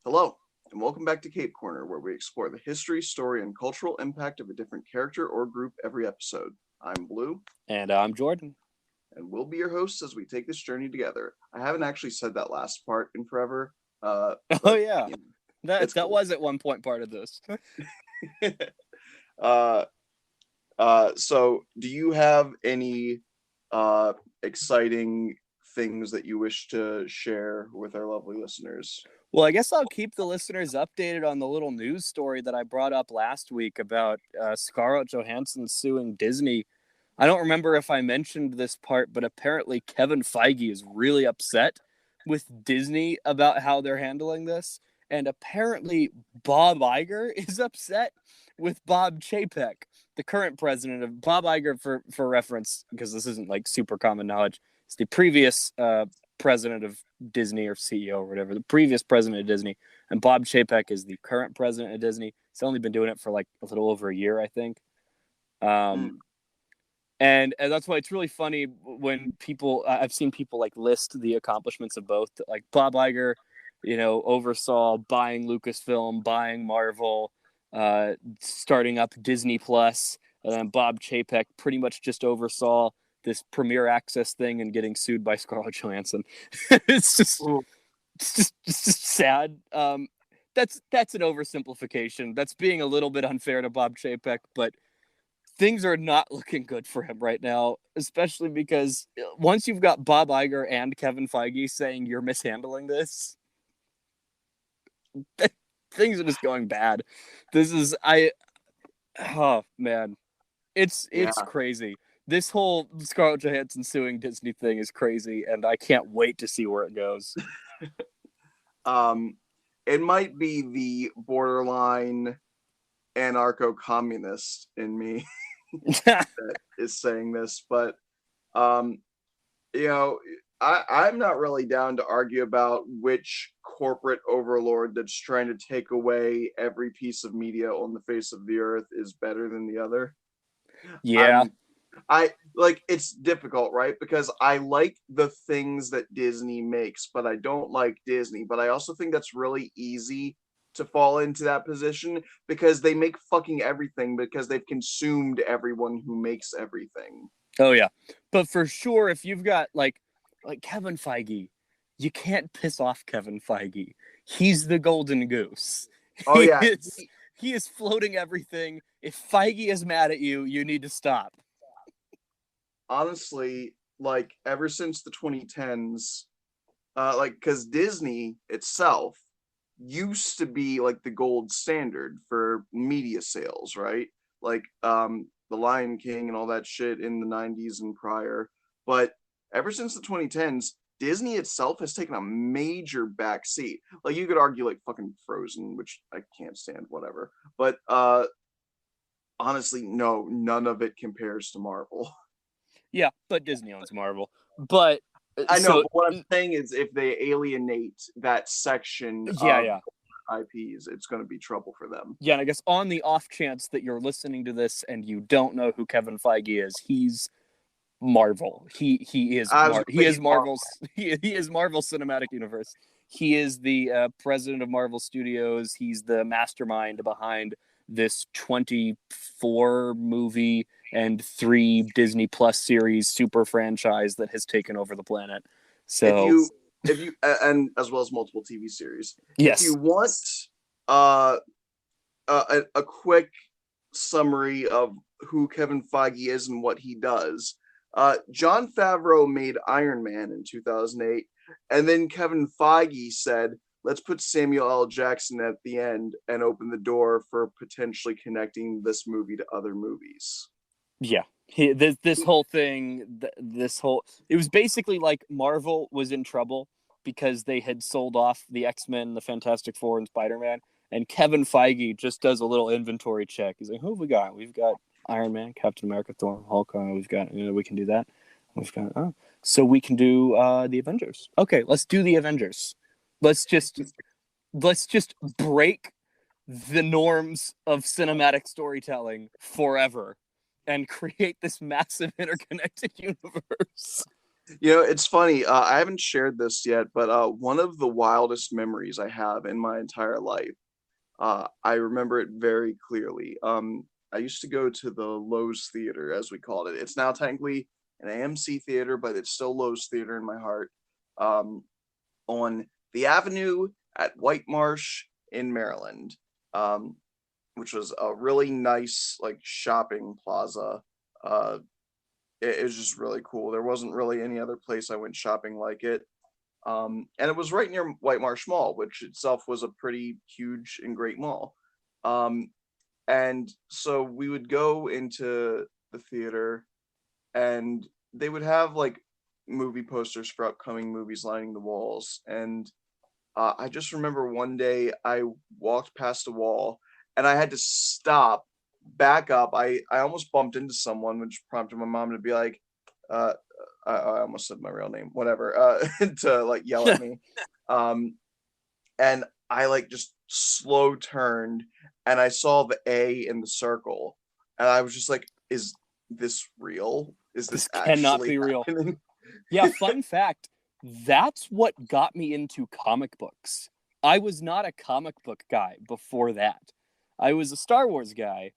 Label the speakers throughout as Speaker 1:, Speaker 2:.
Speaker 1: Hello, and welcome back to Cape Corner, where we explore the history, story, and cultural impact of a different character or group every episode. I'm Blue,
Speaker 2: And I'm Jordan.
Speaker 1: and we'll be your hosts as we take this journey together. I haven't actually said that last part in forever,
Speaker 2: Oh
Speaker 1: but
Speaker 2: yeah,
Speaker 1: you know,
Speaker 2: that
Speaker 1: it's
Speaker 2: that
Speaker 1: cool.
Speaker 2: was at one point part of this.
Speaker 1: uh, so, do you have any uh, exciting things that you wish to share with our lovely listeners?
Speaker 2: Well, I guess I'll keep the listeners updated on the little news story that I brought up last week about Scarlett Johansson suing Disney. I don't remember if I mentioned this part, but apparently Kevin Feige is really upset with Disney about how they're handling this, and apparently Bob Iger is upset with Bob Chapek, the current president of Bob Iger. For reference, because this isn't like super common knowledge, it's the previous president of Disney or CEO or whatever, the previous president of Disney, and Bob Chapek is the current president of Disney. He's only been doing it for like a little over a year, I think. Um,
Speaker 1: Mm.
Speaker 2: and that's why it's really funny when people I've seen people like list the accomplishments of both. Like Bob Iger, oversaw buying Lucasfilm, buying Marvel, starting up Disney Plus, and then Bob Chapek pretty much just oversaw this Premier Access thing and getting sued by Scarlett Johansson. it's just
Speaker 1: Ooh.
Speaker 2: it's just sad. That's an oversimplification. That's being a little bit unfair to Bob Chapek, but things are not looking good for him right now, especially because once you've got Bob Iger and Kevin Feige saying you're mishandling this, things are just going bad. This is oh man, it's
Speaker 1: Yeah.
Speaker 2: crazy. This whole Scarlett Johansson suing Disney thing is crazy, and I can't wait to see where it goes.
Speaker 1: Um, it might be the borderline anarcho-communist in me that is saying this, but um, you know, I'm not really down to argue about which corporate overlord that's trying to take away every piece of media on the face of the earth is better than the other.
Speaker 2: Yeah,
Speaker 1: I'm I like it's difficult, right? Because I like the things that Disney makes, but I don't like Disney. But I also think that's really easy to fall into that position because they make fucking everything because they've consumed everyone who makes everything.
Speaker 2: oh yeah, but for sure, if you've got like Kevin Feige, you can't piss off Kevin Feige. He's the golden goose.
Speaker 1: Oh
Speaker 2: He
Speaker 1: yeah,
Speaker 2: is he is floating everything. If Feige is mad at you, you need to stop.
Speaker 1: honestly, like ever since the 2010s, like because Disney itself used to be like the gold standard for media sales, right? Like the Lion King and all that shit in the 90s and prior. But ever since the 2010s, Disney itself has taken a major backseat. Like you could argue like fucking Frozen, which I can't stand, whatever. But honestly, no, none of it compares to Marvel.
Speaker 2: Yeah, but Disney owns Marvel. But
Speaker 1: I know,
Speaker 2: so
Speaker 1: but what I'm saying is if they alienate that section
Speaker 2: yeah,
Speaker 1: of
Speaker 2: yeah.
Speaker 1: IPs, it's going to be trouble for them.
Speaker 2: Yeah, and I guess on the off chance that you're listening to this and you don't know who Kevin Feige is, he's Marvel.
Speaker 1: I was
Speaker 2: He
Speaker 1: going to say
Speaker 2: is
Speaker 1: he's Marvel.
Speaker 2: Marvel's he is Marvel Cinematic Universe. He is the president of Marvel Studios. He's the mastermind behind this 24 movie and 3 Disney Plus series super franchise that has taken over the planet.
Speaker 1: If
Speaker 2: So,
Speaker 1: you, if you, and as well as multiple TV series, if you
Speaker 2: yes.
Speaker 1: want uh, a quick summary of who Kevin Feige is and what he does, John Favreau made Iron Man in 2008, and then Kevin Feige said, let's put Samuel L. Jackson at the end and open the door for potentially connecting this movie to other movies.
Speaker 2: Yeah. This whole thing, this whole it was basically like Marvel was in trouble because they had sold off the X-Men, the Fantastic Four, and Spider-Man, and Kevin Feige just does a little inventory check. He's like, "Who have we got? We've got Iron Man, Captain America, Thor, Hulk. We've got we can do that. We've got so we can do the Avengers. Okay, let's do the Avengers. Let's just let's just break the norms of cinematic storytelling forever and create this massive interconnected universe."
Speaker 1: It's funny. I haven't shared this yet, but one of the wildest memories I have in my entire life, I remember it very clearly. I used to go to the Lowe's Theater, as we called it. It's now technically an AMC theater, but it's still Lowe's Theater in my heart. Um, on the Avenue at White Marsh in Maryland, um, which was a really nice like shopping plaza. Uh, it was just really cool. There wasn't really any other place I went shopping like it. And it was right near White Marsh Mall, which itself was a pretty huge and great mall. Um, and so we would go into the theater, and they would have like movie posters for upcoming movies lining the walls. And I just remember one day I walked past a wall and I had to stop, back up. I almost bumped into someone, which prompted my mom to be like, uh, I almost said my real name, whatever, to like yell at me. Um, and I like just slow turned and I saw the A in the circle. And I was just like, is this real? Is
Speaker 2: This
Speaker 1: this
Speaker 2: cannot
Speaker 1: actually
Speaker 2: be real.
Speaker 1: happening?
Speaker 2: Yeah, fun fact, that's what got me into comic books. I was not a comic book guy before that. I was a Star Wars guy,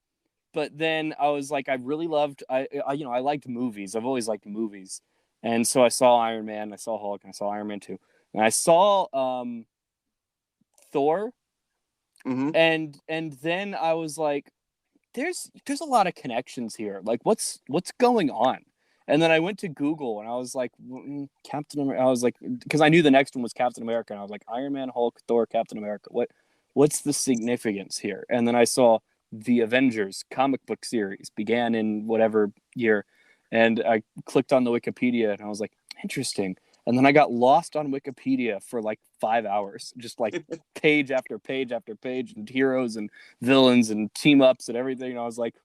Speaker 2: but then I was like, I really loved, I liked movies. I've always liked movies, and so I saw Iron Man, I saw Hulk, and I saw Iron Man 2, and I saw Thor,
Speaker 1: Hmm.
Speaker 2: and then I was like, there's a lot of connections here. Like, what's going on? And then I went to Google and I was like, Captain America. I was like, because I knew the next one was Captain America, and I was like, Iron Man, Hulk, Thor, Captain America. What's the significance here? And then I saw the Avengers comic book series began in whatever year, and I clicked on the Wikipedia and I was like, interesting. And then I got lost on Wikipedia for like 5 hours, just like page after page after page, and heroes and villains and team ups and everything. And I was like,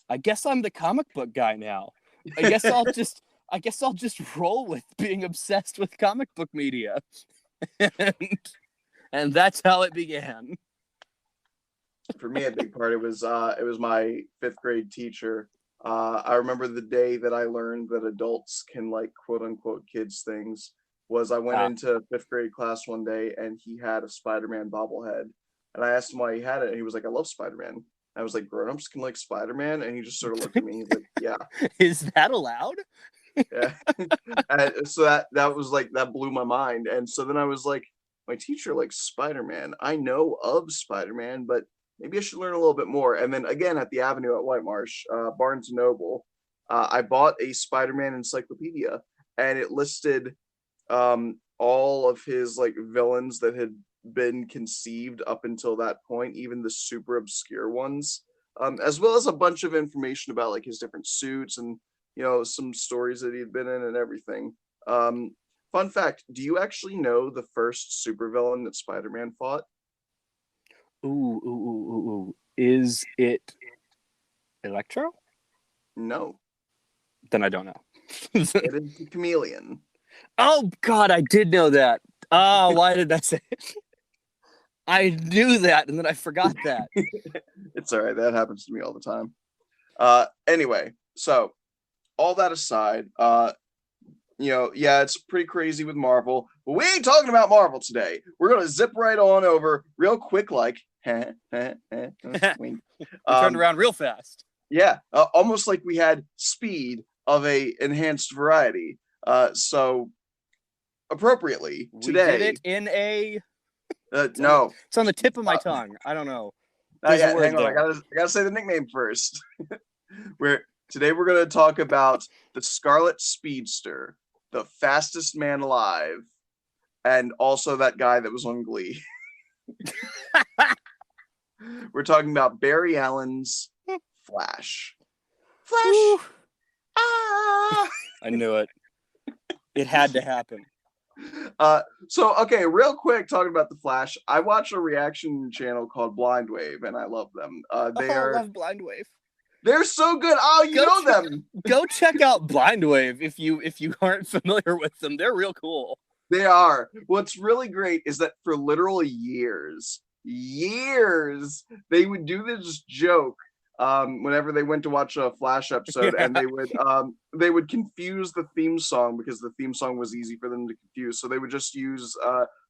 Speaker 2: I guess I'm the comic book guy now. I guess I'll just I guess I'll just roll with being obsessed with comic book media. and, and that's how it began.
Speaker 1: For me, a big part it was my fifth grade teacher. I remember the day that I learned that adults can like quote unquote kids things. Was I went
Speaker 2: Ah.
Speaker 1: into fifth grade class one day and he had a Spider-Man bobblehead, and I asked him why he had it, and he was like, "I love Spider-Man." I was like, "Grown-ups can like Spider-Man," and he just sort of looked at me. He's like, "Yeah,
Speaker 2: Is that allowed?
Speaker 1: yeah." And so that was like that blew my mind, and so then I was like, my teacher likes Spider-Man. I know of Spider-Man, but maybe I should learn a little bit more. And then again at the Avenue at White Marsh, Barnes and Noble, I bought a Spider-Man encyclopedia, and it listed all of his like villains that had been conceived up until that point, even the super obscure ones, as well as a bunch of information about like his different suits and some stories that he'd been in and everything. Um, Fun fact: do you actually know the first supervillain that Spider-Man fought?
Speaker 2: Ooh. Is it Electro?
Speaker 1: No,
Speaker 2: Then I don't know.
Speaker 1: it is the Chameleon.
Speaker 2: Oh God, I did know that. Oh, why did I say it? I knew that, and then I forgot that.
Speaker 1: It's all right. That happens to me all the time. Anyway, so all that aside, yeah, it's pretty crazy with Marvel, but we ain't talking about Marvel today. We're gonna zip right on over real quick, like, wink.
Speaker 2: We turned
Speaker 1: Um,
Speaker 2: around real fast.
Speaker 1: yeah, almost like we had speed of a enhanced variety. So appropriately
Speaker 2: We did
Speaker 1: today,
Speaker 2: it in a.
Speaker 1: no,
Speaker 2: It's on the tip of my tongue. I don't know.
Speaker 1: not
Speaker 2: There's a
Speaker 1: yet. Hang
Speaker 2: word
Speaker 1: on, I
Speaker 2: there.
Speaker 1: gotta say the nickname first. Today we're gonna talk about the Scarlet Speedster, the fastest man alive, and also that guy that was on Glee. We're talking about Barry Allen's Flash. Flash.
Speaker 2: Whew.
Speaker 1: Ah.
Speaker 2: I knew it. It had to happen.
Speaker 1: So okay, real quick, talking about the Flash. I watch a reaction channel called Blind Wave, and I love them. They
Speaker 2: Oh, I
Speaker 1: are
Speaker 2: love Blind Wave.
Speaker 1: they're so good. Oh, you
Speaker 2: Go
Speaker 1: know
Speaker 2: check,
Speaker 1: them.
Speaker 2: go check out Blind Wave if you aren't familiar with them. They're real cool.
Speaker 1: They are. What's really great is that for literal years, they would do this joke whenever they went to watch a Flash episode,
Speaker 2: Yeah.
Speaker 1: and they would confuse the theme song because the theme song was easy for them to confuse. So they would just use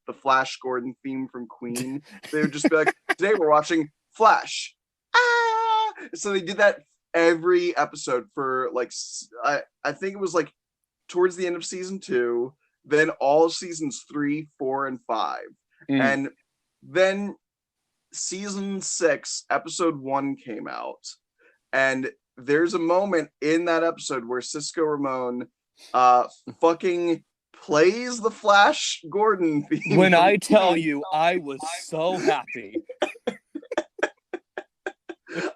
Speaker 1: the Flash Gordon theme from Queen. They would just be like, "Today we're watching Flash." Ah! So they did that every episode for like I think it was like towards the end of season 2, then all of seasons 3, 4, and 5,
Speaker 2: Mm.
Speaker 1: and then season 6, episode 1 came out, and there's a moment in that episode where Cisco Ramon fucking plays the Flash Gordon theme.
Speaker 2: When I tell
Speaker 1: Queen.
Speaker 2: you, I was so happy.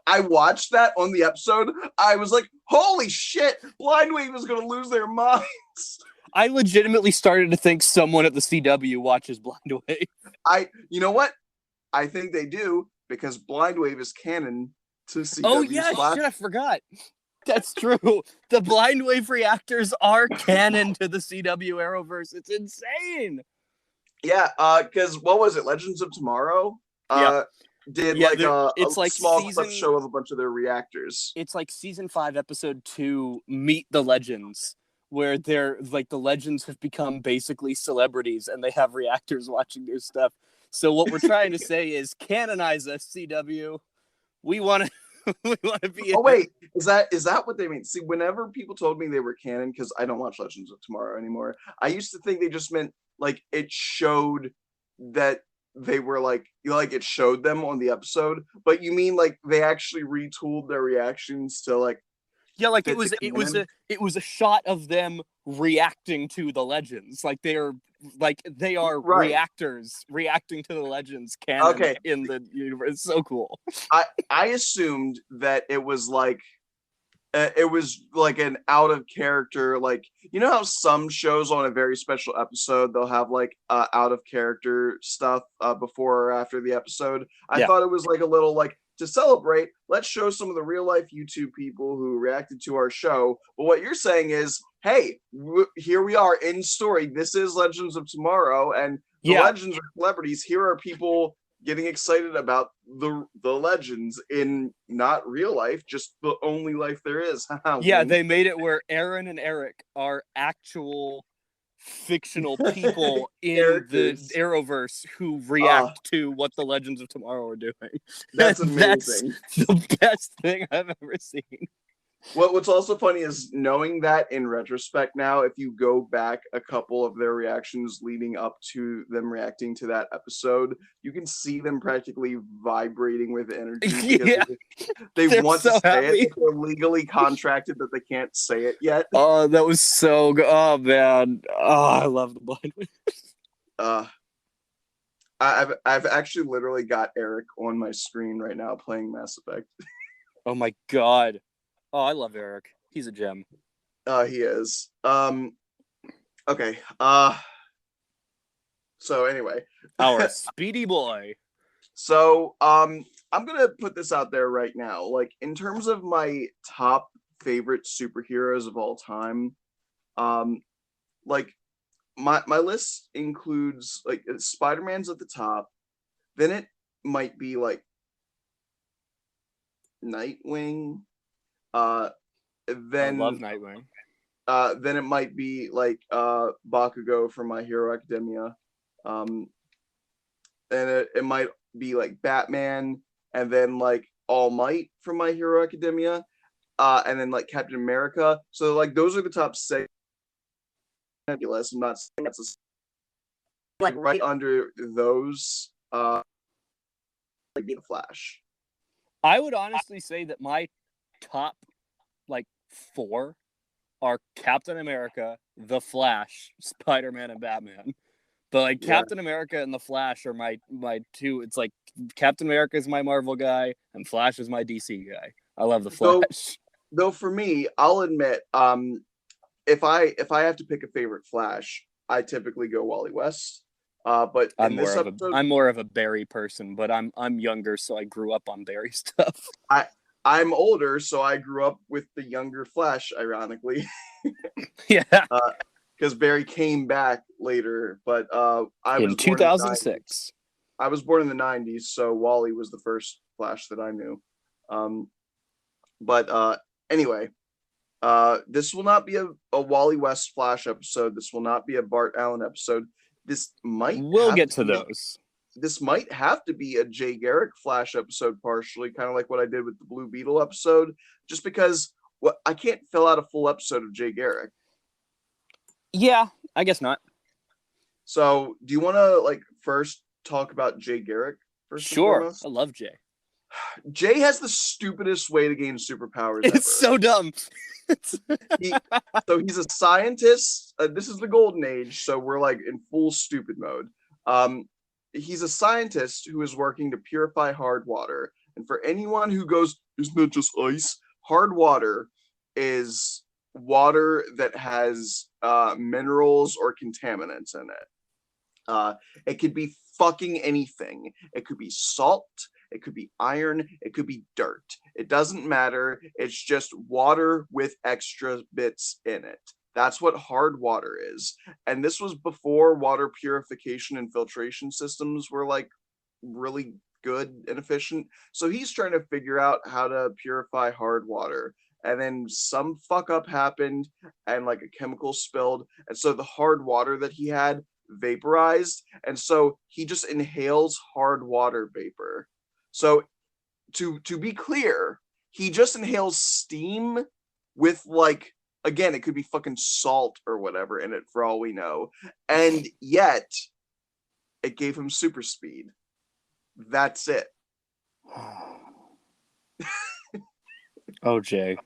Speaker 1: I watched that on the episode. I was like, holy shit, Blind Wave is gonna lose their minds.
Speaker 2: I legitimately started to think someone at the CW watches Blind Wave.
Speaker 1: You know what? I think they do, because Blind Wave is canon to CW's
Speaker 2: Oh yeah,
Speaker 1: Flash.
Speaker 2: shit, I forgot. That's true. The Blind Wave reactors are canon to the CW Arrowverse. It's insane.
Speaker 1: Yeah, because what was it? Legends of Tomorrow?
Speaker 2: Yeah.
Speaker 1: Did
Speaker 2: Yeah,
Speaker 1: like
Speaker 2: it's
Speaker 1: a
Speaker 2: like
Speaker 1: small
Speaker 2: season-
Speaker 1: clip show of a bunch of their reactors.
Speaker 2: It's like season 5, episode 2, Meet the Legends, where they're like the legends have become basically celebrities and they have reactors watching their stuff. So what we're trying to say is canonize us, CW. We want to we want to be
Speaker 1: Oh wait, is that what they mean? See, whenever people told me they were canon, because I don't watch Legends of Tomorrow anymore, I used to think they just meant like it showed that they were like, you know, like it showed them on the episode. But you mean like they actually retooled their reactions to like
Speaker 2: Yeah, like
Speaker 1: fit the
Speaker 2: it was
Speaker 1: canon?
Speaker 2: a shot of them reacting to the legends. Like they are
Speaker 1: Right.
Speaker 2: reactors reacting to the legends canon
Speaker 1: Okay.
Speaker 2: in the universe. It's so cool.
Speaker 1: I assumed that it was like an out of character, like, you know how some shows on a very special episode they'll have like out of character stuff before or after the episode. I
Speaker 2: Yeah.
Speaker 1: thought it was like a little like, to celebrate, let's show some of the real life YouTube people who reacted to our show. But what you're saying is, hey, here we are in story. This is Legends of Tomorrow, and the
Speaker 2: Yeah.
Speaker 1: legends are celebrities. Here are people getting excited about the legends in not real life, just the only life there is.
Speaker 2: Yeah,
Speaker 1: Wink.
Speaker 2: they made it where Aaron and Eric are actual fictional people in
Speaker 1: Characters.
Speaker 2: the Arrowverse who react to what the Legends of Tomorrow are doing.
Speaker 1: That's
Speaker 2: That's
Speaker 1: amazing.
Speaker 2: the best thing I've ever seen.
Speaker 1: What's also funny is knowing that in retrospect now, if you go back a couple of their reactions leading up to them reacting to that episode, you can see them practically vibrating with energy because
Speaker 2: Yeah.
Speaker 1: they
Speaker 2: They're
Speaker 1: want
Speaker 2: so
Speaker 1: to say
Speaker 2: happy.
Speaker 1: it, but they're legally contracted that they can't say it yet.
Speaker 2: Oh, that was so good. Oh man. Oh, I love the Blind Wave.
Speaker 1: I've actually literally got Eric on my screen right now playing Mass Effect.
Speaker 2: Oh my god. Oh, I love Eric. He's a gem.
Speaker 1: He is. Okay. So anyway,
Speaker 2: Our speedy boy.
Speaker 1: so I'm gonna put this out there right now. Like, in terms of my top favorite superheroes of all time, like my list includes like Spider-Man's at the top. Then it might be like Nightwing. Then
Speaker 2: I love Nightwing.
Speaker 1: Then it might be like Bakugo from My Hero Academia. And it might be like Batman, and then like All Might from My Hero Academia, and then like Captain America. So like those are the top 6. Fabulous. I'm not saying that's like right under those. Like the Flash.
Speaker 2: I would honestly say that my top like 4 are Captain America, The Flash, Spider-Man, and Batman. But like Captain America and The Flash are my 2. It's like Captain America is my Marvel guy and Flash is my DC guy. I love The Flash.
Speaker 1: Though for me, I'll admit, if I have to pick a favorite Flash, I typically go Wally West. But
Speaker 2: I'm more of a Barry person, but I'm younger, so I grew up on Barry stuff.
Speaker 1: I'm older, so I grew up with the younger Flash, ironically.
Speaker 2: Yeah.
Speaker 1: Because Barry came back later, but I was
Speaker 2: in 2006.
Speaker 1: I was born in the 90s, so Wally was the first Flash that I knew. But anyway, this will not be a Wally West Flash episode. This will not be a Bart Allen episode. This might
Speaker 2: We'll
Speaker 1: have
Speaker 2: get
Speaker 1: to
Speaker 2: to
Speaker 1: be,
Speaker 2: those.
Speaker 1: this might have to be a Jay Garrick Flash episode, partially, kind of like what I did with the Blue Beetle episode, just because I can't fill out a full episode of Jay Garrick.
Speaker 2: Yeah, I guess not.
Speaker 1: So, do you want to like first talk about Jay Garrick first and
Speaker 2: Sure,
Speaker 1: foremost?
Speaker 2: I love Jay.
Speaker 1: Jay has the stupidest way to gain superpowers
Speaker 2: It's
Speaker 1: ever.
Speaker 2: so dumb.
Speaker 1: So he's a scientist. This is the golden age, so we're like in full stupid mode. He's a scientist who is working to purify hard water. And for anyone who goes, isn't that just ice? Hard water is water that has minerals or contaminants in it. It could be fucking anything. It could be salt. It could be iron. It could be dirt. It doesn't matter. It's just water with extra bits in it. That's what hard water is. And this was before water purification and filtration systems were like really good and efficient. So he's trying to figure out how to purify hard water. And then some fuck up happened and like a chemical spilled. And so the hard water that he had vaporized. And so he just inhales hard water vapor. So to be clear, he just inhales steam with like, again, it could be fucking salt or whatever in it for all we know. And yet it gave him super speed. That's it.
Speaker 2: Oh, Jay.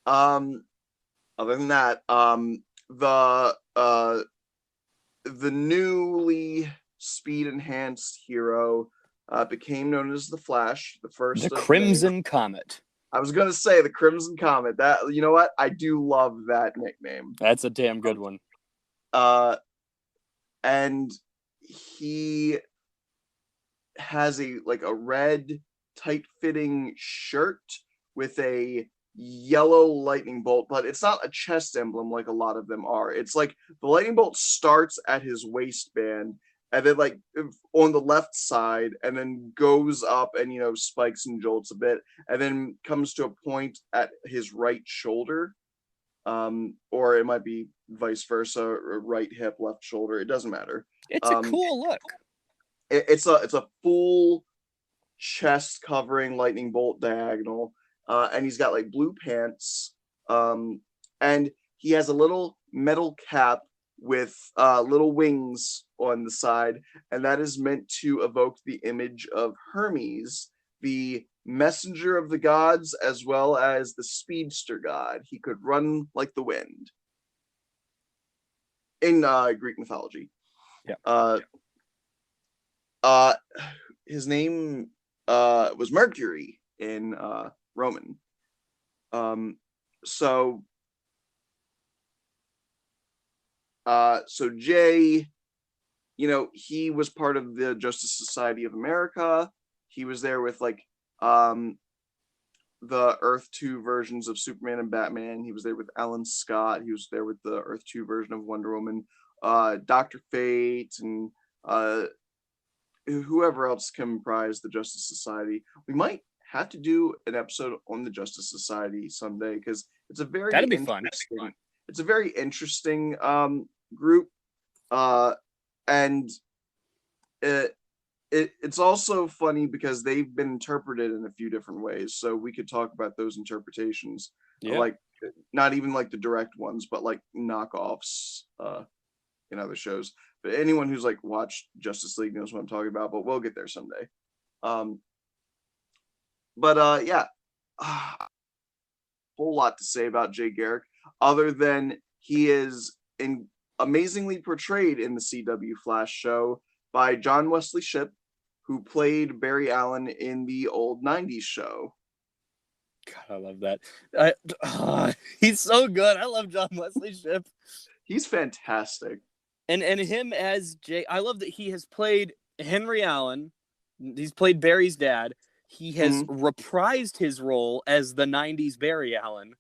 Speaker 1: Other than that, the newly speed enhanced hero became known as the Flash, the first
Speaker 2: The
Speaker 1: of
Speaker 2: Crimson Comet.
Speaker 1: I was gonna say the Crimson Comet. That, you know what? I do love that nickname.
Speaker 2: That's a damn good one.
Speaker 1: And he has a red tight-fitting shirt with a yellow lightning bolt, but it's not a chest emblem like a lot of them are. It's like the lightning bolt starts at his waistband and then like on the left side and then goes up and spikes and jolts a bit and then comes to a point at his right shoulder, or it might be vice versa, or right hip, left shoulder. It doesn't matter.
Speaker 2: It's a cool look.
Speaker 1: It's a full chest covering lightning bolt diagonal, and he's got like blue pants, and he has a little metal cap with little wings on the side, and that is meant to evoke the image of Hermes, the messenger of the gods, as well as the speedster god. He could run like the wind in Greek mythology.
Speaker 2: Yeah.
Speaker 1: His name was Mercury in Roman. So Jay, he was part of the Justice Society of America. He was there with like the Earth 2 versions of Superman and Batman. He was there with Alan Scott. He was there with the Earth 2 version of Wonder Woman, Dr. Fate, and whoever else comprised the Justice Society. We might have to do an episode on the Justice Society someday because it's a very
Speaker 2: That'd be fun.
Speaker 1: It's a very interesting group, and it's also funny because they've been interpreted in a few different ways. So we could talk about those interpretations, like not even like the direct ones, but like knockoffs in other shows. But anyone who's like watched Justice League knows what I'm talking about. But we'll get there someday. Yeah, whole lot to say about Jay Garrick, other than he is amazingly portrayed in the CW Flash show by John Wesley Shipp, who played Barry Allen in the old 90s show.
Speaker 2: God, I love that. He's so good. I love John Wesley Shipp.
Speaker 1: He's fantastic.
Speaker 2: And him as Jay, I love that he has played Henry Allen. He's played Barry's dad. He has reprised his role as the 90s Barry Allen.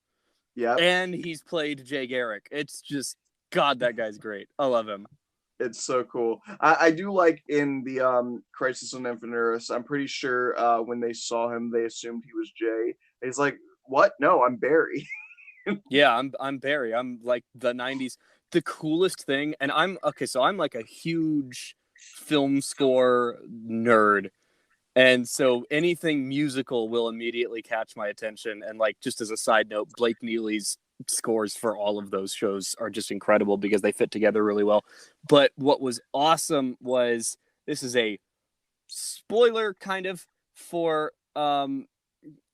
Speaker 1: Yeah.
Speaker 2: And he's played Jay Garrick. It's just, God, that guy's great. I love him.
Speaker 1: It's so cool. I do like in the Crisis on Infinite Earths. I'm pretty sure when they saw him, they assumed he was Jay. And he's like, "What? No, I'm Barry."
Speaker 2: Yeah, I'm Barry. I'm like the '90s. The coolest thing, and I'm okay. So I'm like a huge film score nerd, and so anything musical will immediately catch my attention. And like, just as a side note, Blake Neely's scores for all of those shows are just incredible because they fit together really well. But what was awesome was, this is a spoiler kind of for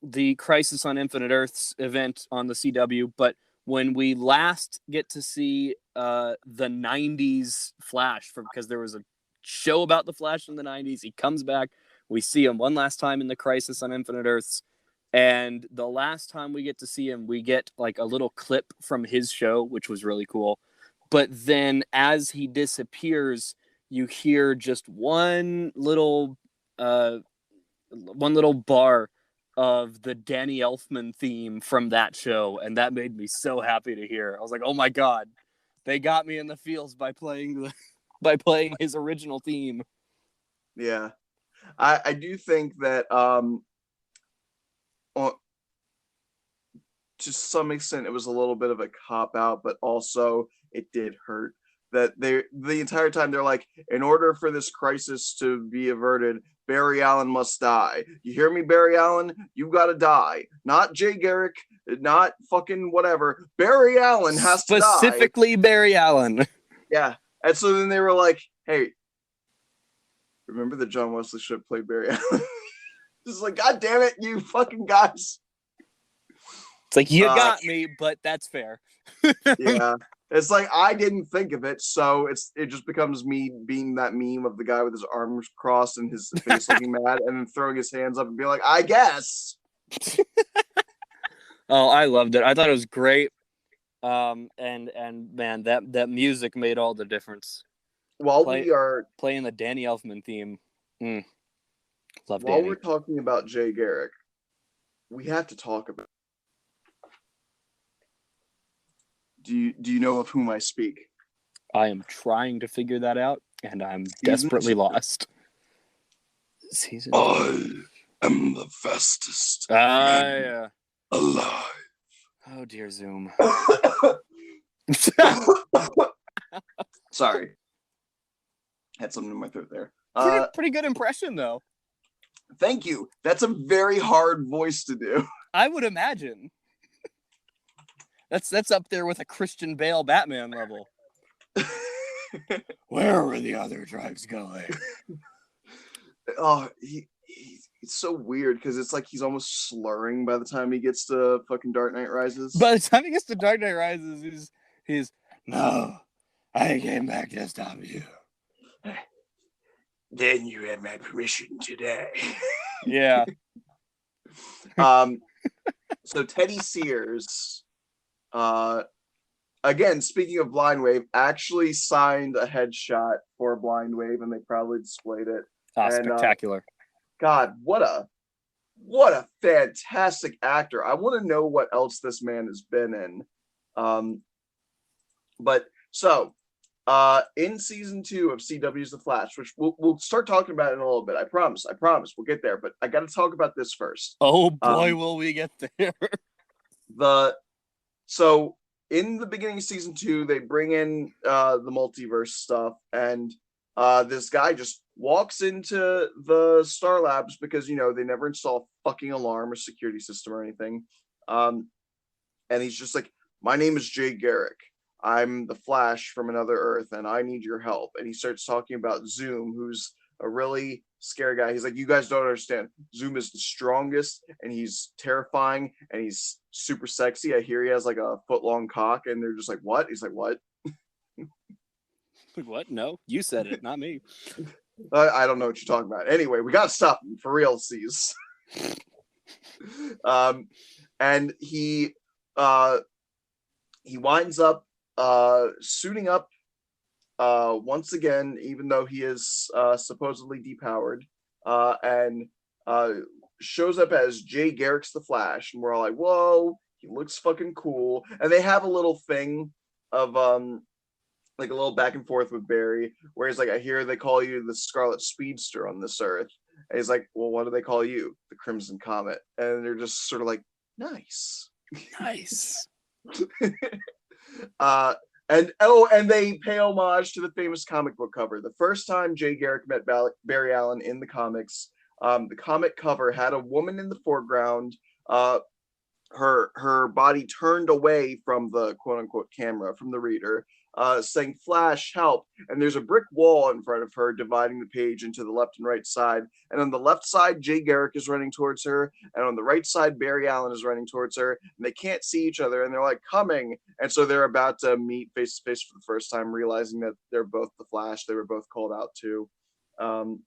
Speaker 2: the Crisis on Infinite Earths event on the CW, but when we last get to see the '90s Flash, because there was a show about the Flash in the '90s, he comes back. We see him one last time in the Crisis on Infinite Earths, and the last time we get to see him, we get like a little clip from his show, which was really cool. But then as he disappears, you hear just one little bar of the Danny Elfman theme from that show, and that made me so happy to hear. I was like, "Oh my god, they got me in the feels by playing his original theme."
Speaker 1: Yeah, I do think that on, to some extent it was a little bit of a cop out, but also it did hurt that the entire time they're like, in order for this crisis to be averted, Barry Allen must die. You hear me, Barry Allen? You gotta die. Not Jay Garrick, not fucking whatever. Barry Allen has to die.
Speaker 2: Specifically, Barry Allen.
Speaker 1: Yeah. And so then they were like, hey, remember that John Wesley Shipp played Barry Allen? Just like, God damn it, you fucking guys.
Speaker 2: It's like, you got me, but that's fair.
Speaker 1: Yeah. It's like, I didn't think of it, so it just becomes me being that meme of the guy with his arms crossed and his face looking mad, and then throwing his hands up and being like, I guess.
Speaker 2: Oh, I loved it. I thought it was great. And man, that music made all the difference.
Speaker 1: While we are
Speaker 2: playing the Danny Elfman theme. Love
Speaker 1: while
Speaker 2: Danny.
Speaker 1: we're talking about Jay Garrick, we have to talk about. Do you know of whom I speak?
Speaker 2: I am trying to figure that out, and I'm
Speaker 1: Season
Speaker 2: desperately
Speaker 1: 2.
Speaker 2: lost. Season
Speaker 1: I am the fastest
Speaker 2: yeah.
Speaker 1: alive.
Speaker 2: Oh dear, Zoom.
Speaker 1: Sorry. Had something in my throat there.
Speaker 2: Pretty good impression, though.
Speaker 1: Thank you. That's a very hard voice to do.
Speaker 2: I would imagine. That's up there with a Christian Bale Batman level. Where were the other drugs going?
Speaker 1: Oh, it's so weird because it's like he's almost slurring by the time he gets to fucking Dark Knight Rises.
Speaker 2: By the time he gets to Dark Knight Rises, he's no, I came back to stop you.
Speaker 1: Then you had my permission today.
Speaker 2: Yeah.
Speaker 1: So Teddy Sears, again, speaking of Blind Wave, actually signed a headshot for Blind Wave, and they probably displayed it.
Speaker 2: Spectacular.
Speaker 1: God, what a fantastic actor. I want to know what else this man has been in. But so in season 2 of CW's The Flash, which we'll start talking about in a little bit. I promise we'll get there, but I got to talk about this first.
Speaker 2: Oh boy, will we get there.
Speaker 1: So in the beginning of season 2, they bring in the multiverse stuff, and this guy just walks into the Star Labs because, you know, they never install a fucking alarm or security system or anything. And he's just like, my name is Jay Garrick. I'm the Flash from another Earth, and I need your help. And he starts talking about Zoom, who's a really scary guy. He's like, you guys don't understand. Zoom is the strongest, and he's terrifying, and he's super sexy. I hear he has like a foot-long cock, and they're just like, what? He's like, what?
Speaker 2: What? No, you said it, not me.
Speaker 1: I don't know what you're talking about. Anyway, we got to stop him for real, C's. And he winds up suiting up once again, even though he is supposedly depowered, and shows up as Jay Garrick's the Flash, and we're all like, whoa, he looks fucking cool. And they have a little thing of like a little back and forth with Barry, where he's like, I hear they call you the Scarlet Speedster on this earth. And he's like, well, what do they call you? The Crimson Comet. And they're just sort of like, nice.
Speaker 2: Nice.
Speaker 1: uh and they pay homage to the famous comic book cover. The first time Jay Garrick met Barry Allen in the comics, the comic cover had a woman in the foreground, uh her body turned away from the quote unquote camera, from the reader, saying Flash help, and there's a brick wall in front of her dividing the page into the left and right side, and on the left side Jay Garrick is running towards her, and on the right side Barry Allen is running towards her, and they can't see each other, and they're like coming, and so they're about to meet face to face for the first time, realizing that they're both the Flash. They were both called out too. And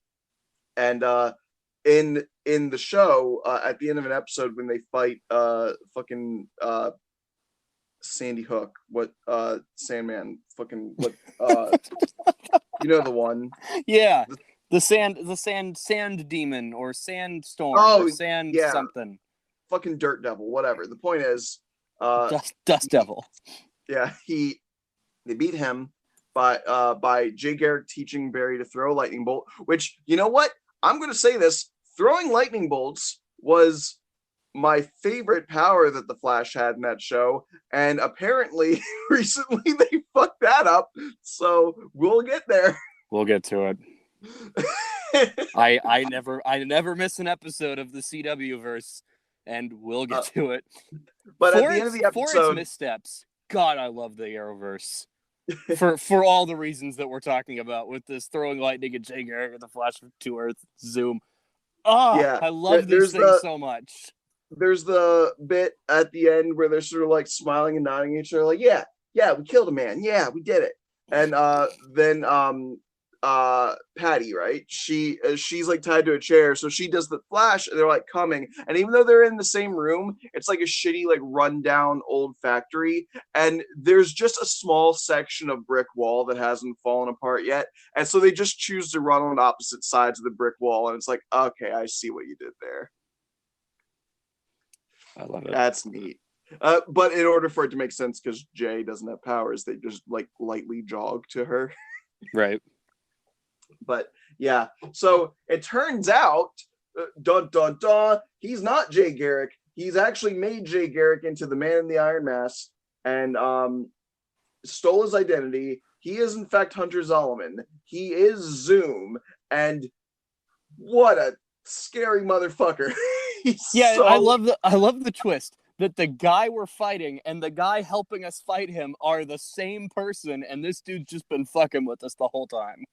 Speaker 1: in the show, at the end of an episode when they fight fucking Sandy Hook, what Sandman, fucking what you know the one.
Speaker 2: Yeah. The sand demon or sandstorm or sand something.
Speaker 1: Fucking Dirt Devil, whatever. The point is
Speaker 2: Dust Devil.
Speaker 1: Yeah, they beat him by Jay Garrick teaching Barry to throw a lightning bolt, which, you know what? I'm gonna say this. Throwing lightning bolts was my favorite power that the Flash had in that show, and apparently recently they fucked that up, so we'll get there.
Speaker 2: We'll get to it. I never miss an episode of the CW verse, and we'll get to it.
Speaker 1: But at the end of the episode,
Speaker 2: for its missteps, God, I love the Arrowverse. for all the reasons that we're talking about, with this throwing lightning at Jay Garrick and the Flash to Earth zoom. Oh, yeah. I love these things so much.
Speaker 1: There's the bit at the end where they're sort of like smiling and nodding at each other, like, yeah, we killed a man. Yeah, we did it. And then Patty, right? She's like tied to a chair, so she does the Flash, and they're like coming. And even though they're in the same room, it's like a shitty, like rundown old factory, and there's just a small section of brick wall that hasn't fallen apart yet. And so they just choose to run on opposite sides of the brick wall, and it's like, okay, I see what you did there.
Speaker 2: I love it.
Speaker 1: That's neat. But in order for it to make sense, because Jay doesn't have powers, they just like lightly jog to her.
Speaker 2: Right.
Speaker 1: But yeah, so it turns out, dun dun dun, he's not Jay Garrick. He's actually made Jay Garrick into the Man in the Iron Mask and stole his identity. He is in fact Hunter Zolomon. He is Zoom, and what a scary motherfucker.
Speaker 2: I love the twist that the guy we're fighting and the guy helping us fight him are the same person, and this dude's just been fucking with us the whole time.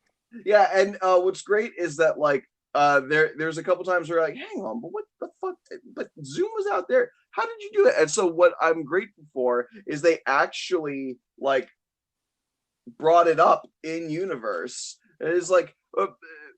Speaker 1: Yeah, and what's great is that like there's a couple times where you're like, hang on, but what the fuck? But Zoom was out there. How did you do it? And so what I'm grateful for is they actually like brought it up in universe. It is like,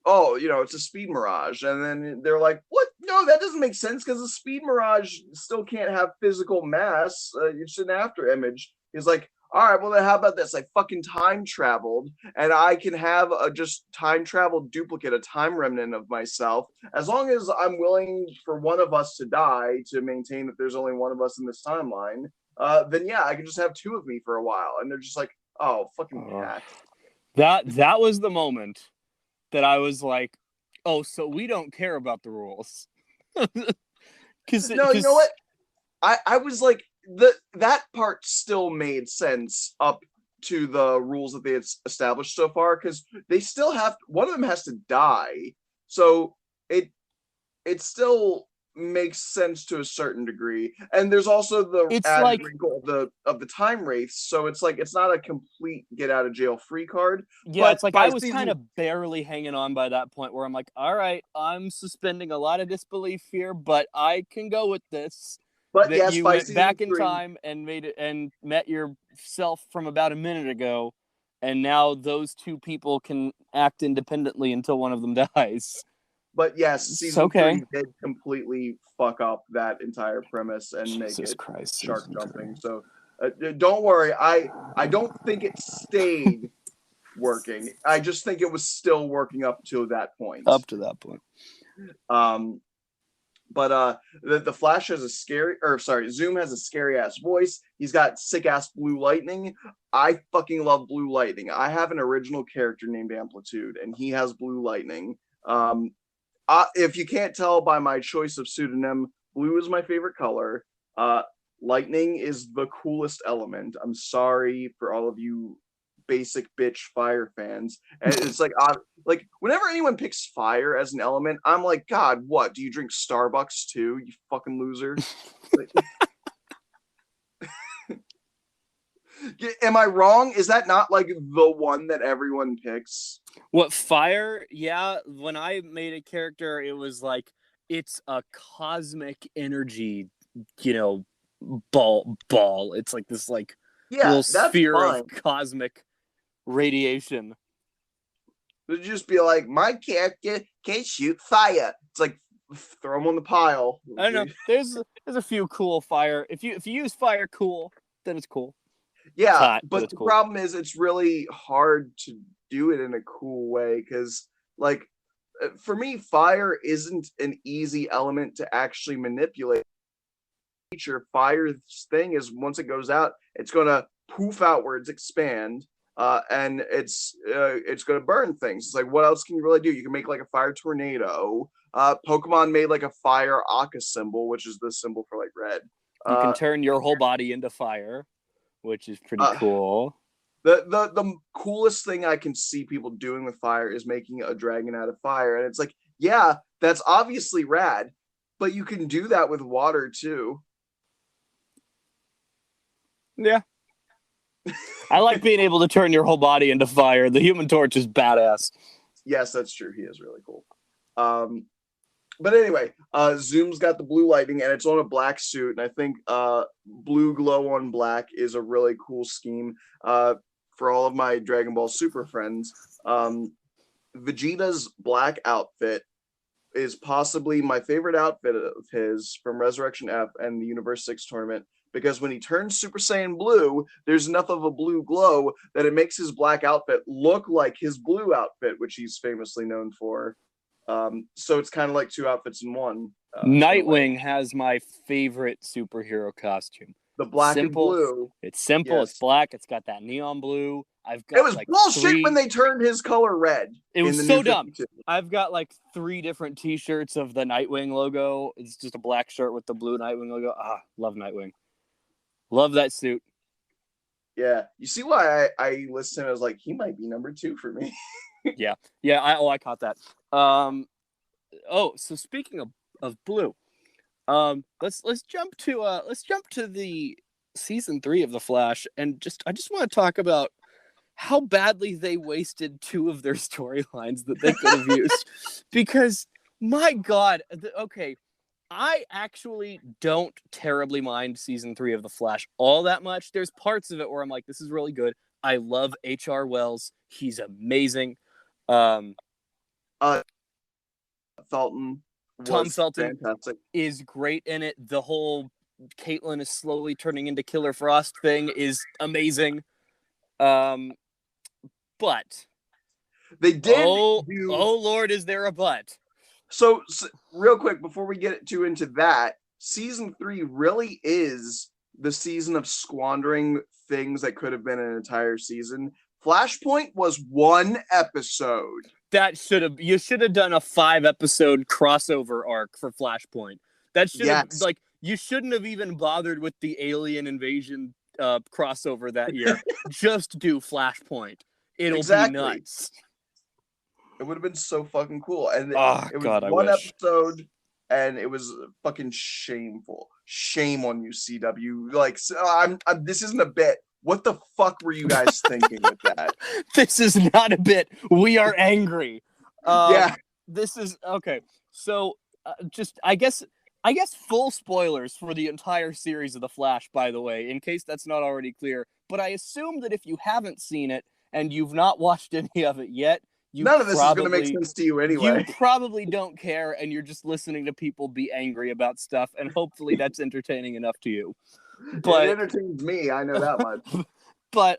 Speaker 1: oh, you know, it's a speed mirage, and then they're like, what? No, that doesn't make sense because the speed mirage still can't have physical mass. It's an after image. He's like, all right, well then how about this? I fucking time traveled, and I can have a just time traveled duplicate, a time remnant of myself, as long as I'm willing for one of us to die to maintain that there's only one of us in this timeline. Then yeah, I can just have two of me for a while. And they're just like, oh, fucking cat.
Speaker 2: That was the moment that I was like, oh, so we don't care about the rules.
Speaker 1: No, you know what? I was like, that part still made sense up to the rules that they had established so far, because they still have, one of them has to die, so it still makes sense to a certain degree. And there's also the added wrinkle of the time wraiths, so it's like it's not a complete get out of jail free card.
Speaker 2: Yeah, but it's like I was kind of barely hanging on by that point where I'm like, all right, I'm suspending a lot of disbelief here, but I can go with this.
Speaker 1: But yes,
Speaker 2: you went back in time and made it and met yourself from about a minute ago, and now those two people can act independently until one of them dies.
Speaker 1: But yes, season 3 did completely fuck up that entire premise and make it shark jumping. So don't worry, I don't think it stayed working. I just think it was still working up to that point. But the Flash has a Zoom has a scary ass voice. He's got sick ass blue lightning. I fucking love blue lightning. I have an original character named Amplitude, and he has blue lightning. Um, if you can't tell by my choice of pseudonym, blue is my favorite color. Uh, Lightning is the coolest element. I'm sorry for all of you basic bitch fire fans. And it's like whenever anyone picks fire as an element, I'm like, God, what? Do you drink Starbucks too? You fucking loser. Like, am I wrong? Is that not like the one that everyone picks?
Speaker 2: What, fire? Yeah, when I made a character, it was like it's a cosmic energy, you know, ball. It's like this like
Speaker 1: Yeah,
Speaker 2: little
Speaker 1: that's
Speaker 2: sphere
Speaker 1: fine.
Speaker 2: of cosmic radiation.
Speaker 1: It'd just be like, my character can shoot fire. It's like throw them on the pile.
Speaker 2: I don't know. There's a few cool fire. If you use fire cool, then it's cool.
Speaker 1: Yeah,
Speaker 2: it's hot,
Speaker 1: but
Speaker 2: it's
Speaker 1: the
Speaker 2: cool.
Speaker 1: problem is it's really hard to do it in a cool way because, like, for me, fire isn't an easy element to actually manipulate. Fire's thing is once it goes out, it's gonna poof outwards, expand, and it's gonna burn things. It's like what else can you really do? You can make like a fire tornado. Pokemon made like a fire Aka symbol, which is the symbol for like red.
Speaker 2: You can
Speaker 1: Uh,
Speaker 2: turn your whole body into fire, which is pretty
Speaker 1: uh,
Speaker 2: cool.
Speaker 1: the coolest thing I can see people doing with fire is making a dragon out of fire, and it's like, yeah, that's obviously rad, but you can do that with water too.
Speaker 2: Yeah. I like being able to turn your whole body into fire. The Human Torch is badass.
Speaker 1: Yes, that's true. He is really cool. But anyway, Zoom's got the blue lightning and it's on a black suit, and I think blue glow on black is a really cool scheme. For all of my Dragon Ball Super friends, Vegeta's black outfit is possibly my favorite outfit of his from Resurrection F and the Universe 6 tournament, because when he turns Super Saiyan Blue, there's enough of a blue glow that it makes his black outfit look like his blue outfit, which he's famously known for. So it's kind of like two outfits in one.
Speaker 2: Nightwing has my favorite superhero costume.
Speaker 1: The black
Speaker 2: Simple.
Speaker 1: and blue.
Speaker 2: It's simple.
Speaker 1: Yes.
Speaker 2: It's black. It's got that neon blue. I've got
Speaker 1: It was
Speaker 2: like
Speaker 1: bullshit when they turned his color red.
Speaker 2: It was so dumb. I've got like 3 different T-shirts of the Nightwing logo. It's just a black shirt with the blue Nightwing logo. Love Nightwing. Love that suit.
Speaker 1: Yeah, you see why I listed him as like he might be number 2 for me.
Speaker 2: yeah. I caught that. So speaking of blue, let's jump to the season 3 of The Flash, and I just want to talk about how badly they wasted 2 of their storylines that they could have used. Because my God, okay, I actually don't terribly mind season 3 of The Flash all that much. There's parts of it where I'm like, this is really good. I love H.R. Wells. He's amazing.
Speaker 1: Felton
Speaker 2: Tom Felton
Speaker 1: fantastic.
Speaker 2: Is great in it. The whole Caitlin is slowly turning into Killer Frost thing is amazing. But
Speaker 1: they did
Speaker 2: oh Lord, is there a but?
Speaker 1: So real quick before we get into that, season 3 really is the season of squandering things that could have been an entire season. Flashpoint was 1 episode.
Speaker 2: You should have done a 5-episode crossover arc for Flashpoint. That should have you shouldn't have even bothered with the alien invasion crossover that year. Just do Flashpoint. It'll be nuts.
Speaker 1: It would have been so fucking cool. And it was
Speaker 2: God,
Speaker 1: 1 episode, and it was fucking shameful. Shame on you, CW. Like, I'm this isn't a bit. What the fuck were you guys thinking with that?
Speaker 2: This is not a bit. We are angry. This is okay. So, just I guess full spoilers for the entire series of The Flash, by the way, in case that's not already clear. But I assume that if you haven't seen it and you've not watched any of it yet,
Speaker 1: none of this is going to make sense to you anyway.
Speaker 2: You probably don't care, and you're just listening to people be angry about stuff, and hopefully that's entertaining enough to you. But
Speaker 1: it entertains me, I know that much.
Speaker 2: But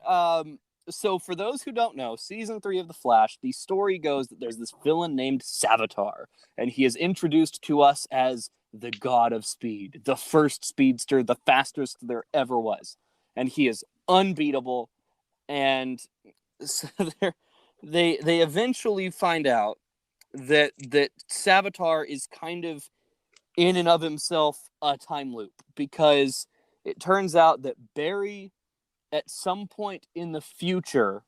Speaker 2: so for those who don't know, season 3 of The Flash, the story goes that there's this villain named Savitar, and he is introduced to us as the god of speed, the first speedster, the fastest there ever was. And he is unbeatable. And so they eventually find out that Savitar is kind of in and of himself a time loop, because it turns out that Barry at some point in the future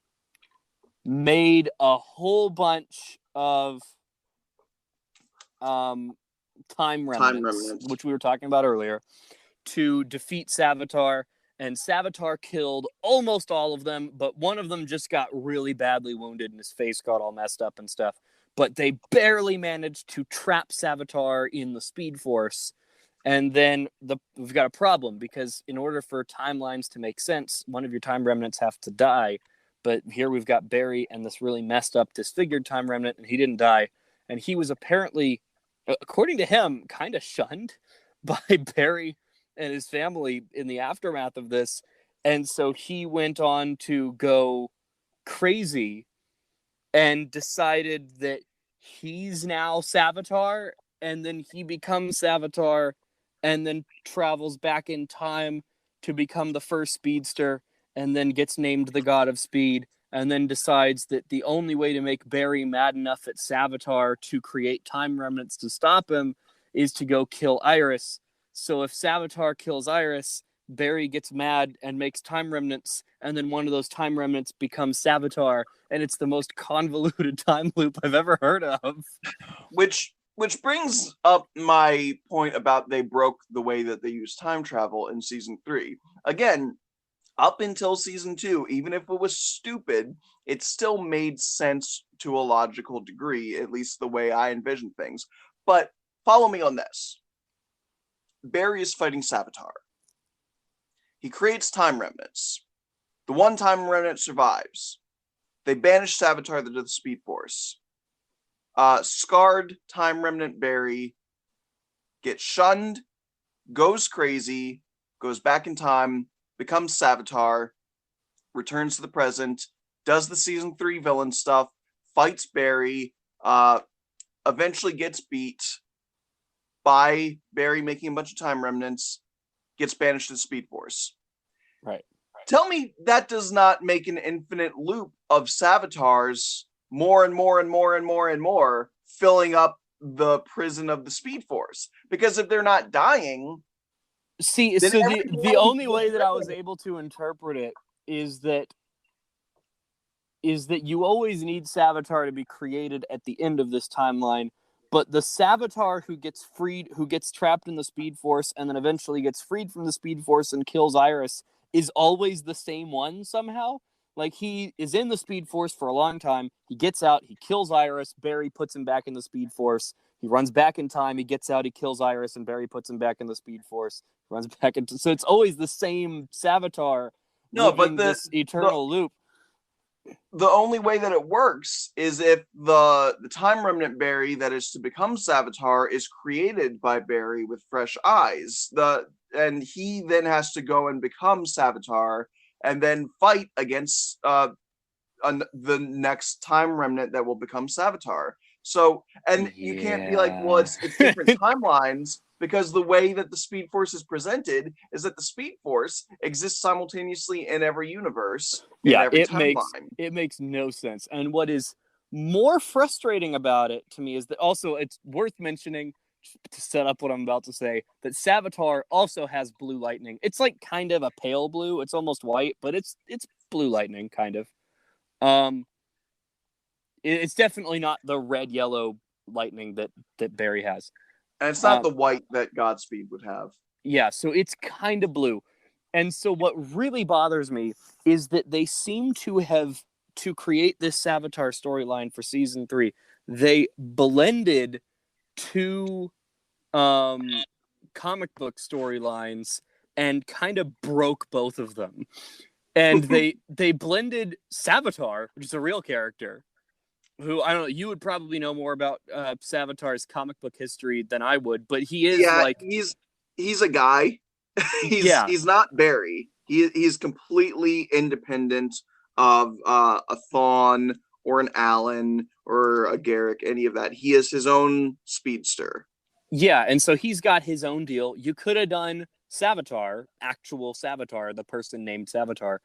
Speaker 2: made a whole bunch of time
Speaker 1: Time
Speaker 2: remnants,
Speaker 1: remnants.
Speaker 2: which we were talking about earlier, to defeat Savitar. And Savitar killed almost all of them, but one of them just got really badly wounded and his face got all messed up and stuff. But they barely managed to trap Savitar in the Speed Force. And then we've got a problem, because in order for timelines to make sense, one of your time remnants have to die. But here we've got Barry and this really messed up, disfigured time remnant, and he didn't die. And he was apparently, according to him, kind of shunned by Barry and his family in the aftermath of this. And so he went on to go crazy and decided that he's now Savitar, and then he becomes Savitar and then travels back in time to become the first speedster, and then gets named the God of Speed, and then decides that the only way to make Barry mad enough at Savitar to create time remnants to stop him is to go kill Iris. So if Savitar kills Iris, Barry gets mad and makes time remnants, and then one of those time remnants becomes Savitar, and it's the most convoluted time loop I've ever heard of.
Speaker 1: Which brings up my point about they broke the way that they use time travel in season 3. Again, up until season 2, even if it was stupid, it still made sense to a logical degree, at least the way I envision things. But follow me on this. Barry is fighting Savitar. He creates time remnants. The one time remnant survives. They banish Savitar to the Speed Force. Scarred time remnant Barry gets shunned, goes crazy, goes back in time, becomes Savitar, returns to the present, does the season 3 villain stuff, fights Barry, eventually gets beat by Barry making a bunch of time remnants, gets banished to the Speed Force.
Speaker 2: Right.
Speaker 1: Tell me that does not make an infinite loop of Savitars, more and more and more and more and more, filling up the prison of the Speed Force. Because if they're not dying,
Speaker 2: see, so the only way that I was able to interpret it is that you always need Savitar to be created at the end of this timeline, but the Savitar who gets trapped in the Speed Force and then eventually gets freed from the Speed Force and kills Iris is always the same one somehow. Like, he is in the Speed Force for a long time. He gets out, he kills Iris, Barry puts him back in the Speed Force. He runs back in time, he gets out, he kills Iris, and Barry puts him back in the Speed Force. He runs back into, so it's always the same Savitar living this eternal loop.
Speaker 1: The only way that it works is if the time remnant Barry that is to become Savitar is created by Barry with fresh eyes. And he then has to go and become Savitar and then fight against the next time remnant that will become Savitar. So, and you can't be like, well, it's different timelines, because the way that the Speed Force is presented is that the Speed Force exists simultaneously in every universe, in every timeline.
Speaker 2: It makes no sense. And what is more frustrating about it to me is that also it's worth mentioning, to set up what I'm about to say, that Savitar also has blue lightning. It's like kind of a pale blue. It's almost white, but it's blue lightning kind of. It's definitely not the red yellow lightning that Barry has.
Speaker 1: And it's not the white that Godspeed would have.
Speaker 2: Yeah, so it's kind of blue. And so what really bothers me is that they seem to have, to create this Savitar storyline for season 3, they blended two comic book storylines and kind of broke both of them. And they blended Savitar, which is a real character, who, I don't know, you would probably know more about Savitar's comic book history than I would, but he is
Speaker 1: he's a guy. He's not Barry. He's completely independent of a Thawne or an Alan or a Garrick, any of that. He is his own speedster.
Speaker 2: Yeah, and so he's got his own deal. You could have done Savitar, actual Savitar, the person named Savitar.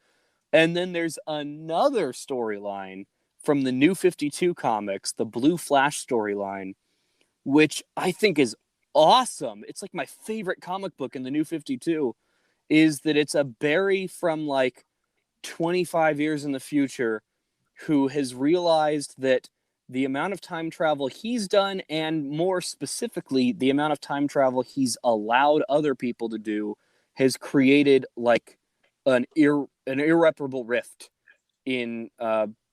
Speaker 2: And then there's another storyline from the New 52 comics, the Blue Flash storyline, which I think is awesome. It's like my favorite comic book in the New 52 is that it's a Barry from like 25 years in the future who has realized that the amount of time travel he's done, and more specifically, the amount of time travel he's allowed other people to do, has created like an irreparable rift in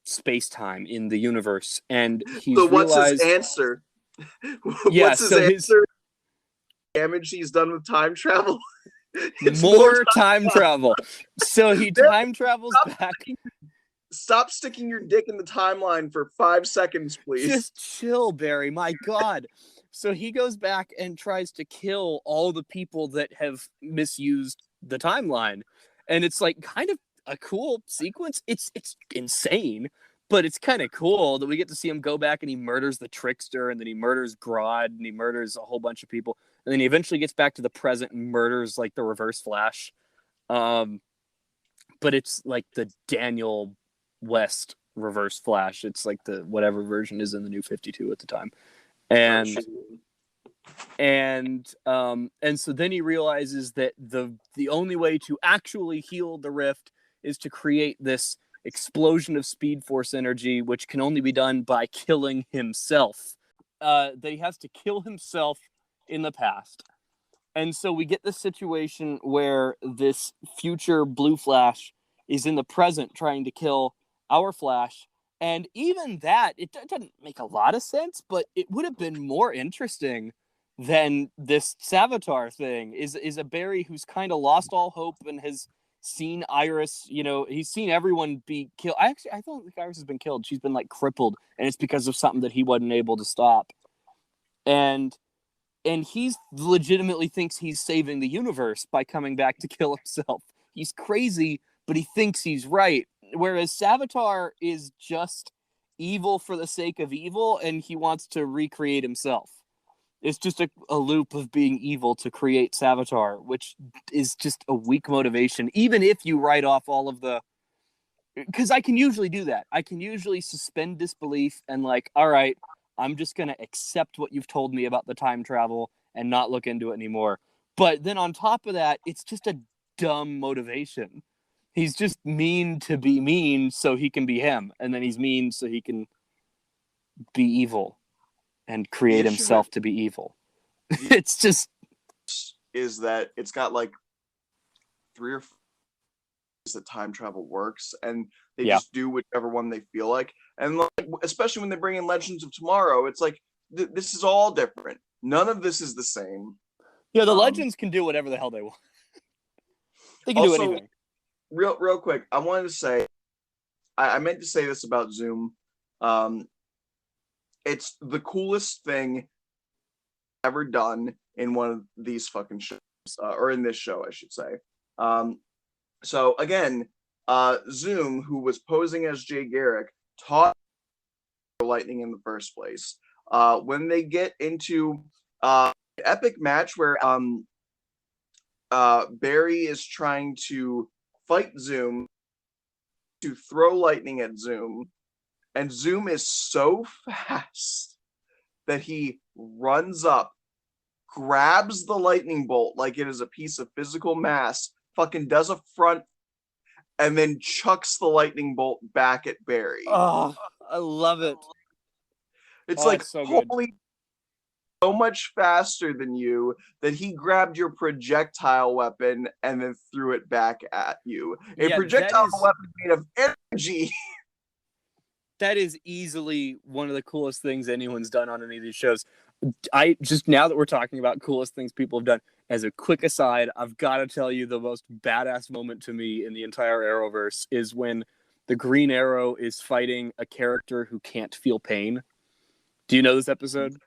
Speaker 2: space time in the universe. And
Speaker 1: So
Speaker 2: he's
Speaker 1: what's his
Speaker 2: realized,
Speaker 1: answer?
Speaker 2: yeah,
Speaker 1: What's his
Speaker 2: so his
Speaker 1: answer? Damage he's done with time travel. It's more
Speaker 2: more time travel. So he
Speaker 1: time.
Speaker 2: time travels back.
Speaker 1: Stop sticking your dick in the timeline for 5 seconds, please.
Speaker 2: Just chill, Barry. My God. So he goes back and tries to kill all the people that have misused the timeline. And it's like kind of a cool sequence. It's insane, but it's kind of cool that we get to see him go back and he murders the trickster, and then he murders Grodd, and he murders a whole bunch of people. And then he eventually gets back to the present and murders like the Reverse Flash. But it's like the Daniel West Reverse Flash. It's like the whatever version is in the New 52 at the time. And and so then he realizes that the only way to actually heal the rift is to create this explosion of speed force energy, which can only be done by killing himself. That he has to kill himself in the past. And so we get this situation where this future Blue Flash is in the present trying to kill our Flash. And even that, it doesn't make a lot of sense, but it would have been more interesting than this Savitar thing. Is a Barry who's kind of lost all hope and has seen Iris, he's seen everyone be killed. I don't think Iris has been killed. She's been like crippled, and it's because of something that he wasn't able to stop. And he's legitimately thinks he's saving the universe by coming back to kill himself. He's crazy, but he thinks he's right. Whereas Savitar is just evil for the sake of evil, and he wants to recreate himself. It's just a loop of being evil to create Savitar, which is just a weak motivation, even if you write off all of the... Because I can usually do that. I can usually suspend disbelief and like, all right, I'm just going to accept what you've told me about the time travel and not look into it anymore. But then on top of that, it's just a dumb motivation. He's just mean to be mean so he can be him. And then he's mean so he can be evil and create himself to be evil. It's just...
Speaker 1: is that it's got like 3 or 4 ways that time travel works, and they just do whichever one they feel like. And like, especially when they bring in Legends of Tomorrow, it's like this is all different. None of this is the same.
Speaker 2: Yeah, the Legends can do whatever the hell they want. They can also do anything.
Speaker 1: Real quick, I wanted to say, I meant to say this about Zoom. It's the coolest thing ever done in one of these fucking shows, or in this show, I should say. So again, Zoom, who was posing as Jay Garrick, taught Lightning in the first place. When they get into an epic match where Barry is trying to fight Zoom to throw lightning at Zoom, and Zoom is so fast that he runs up, grabs the lightning bolt like it is a piece of physical mass, fucking does a front, and then chucks the lightning bolt back at Barry.
Speaker 2: Oh, I love it.
Speaker 1: It's like, so holy, so much faster than you that he grabbed your projectile weapon and then threw it back at you. A projectile weapon made of energy.
Speaker 2: That is easily one of the coolest things anyone's done on any of these shows. I just, now that we're talking about coolest things people have done, as a quick aside, I've got to tell you the most badass moment to me in the entire Arrowverse is when the Green Arrow is fighting a character who can't feel pain. Do you know this episode?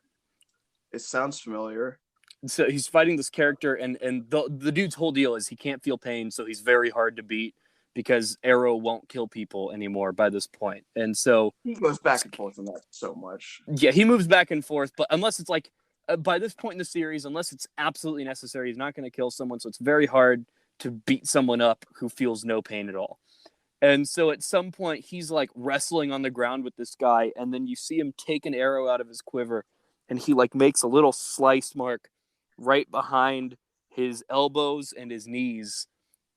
Speaker 1: It sounds familiar.
Speaker 2: So he's fighting this character, and the dude's whole deal is he can't feel pain, so he's very hard to beat because Arrow won't kill people anymore by this point. And so
Speaker 1: he goes back and forth on that so much.
Speaker 2: Yeah, he moves back and forth, but unless it's like by this point in the series, unless it's absolutely necessary, he's not going to kill someone. So it's very hard to beat someone up who feels no pain at all. And so at some point, he's like wrestling on the ground with this guy, and then you see him take an arrow out of his quiver, and he like makes a little slice mark right behind his elbows and his knees.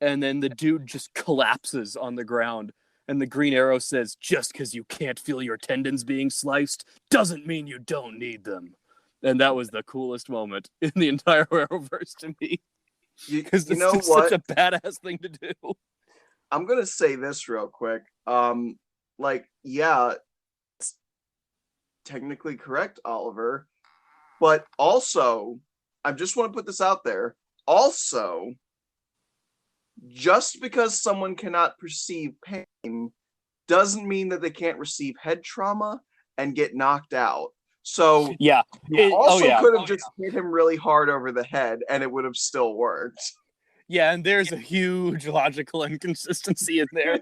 Speaker 2: And then the dude just collapses on the ground. And the green arrow says, just because you can't feel your tendons being sliced doesn't mean you don't need them. And that was the coolest moment in the entire Arrowverse to me. Because this is such a badass thing to do.
Speaker 1: I'm going to say this real quick. Yeah, it's technically correct, Oliver. But also, I just want to put this out there. Also, just because someone cannot perceive pain doesn't mean that they can't receive head trauma and get knocked out. So
Speaker 2: yeah,
Speaker 1: you could have just hit him really hard over the head and it would have still worked.
Speaker 2: Yeah, and there's a huge logical inconsistency in there.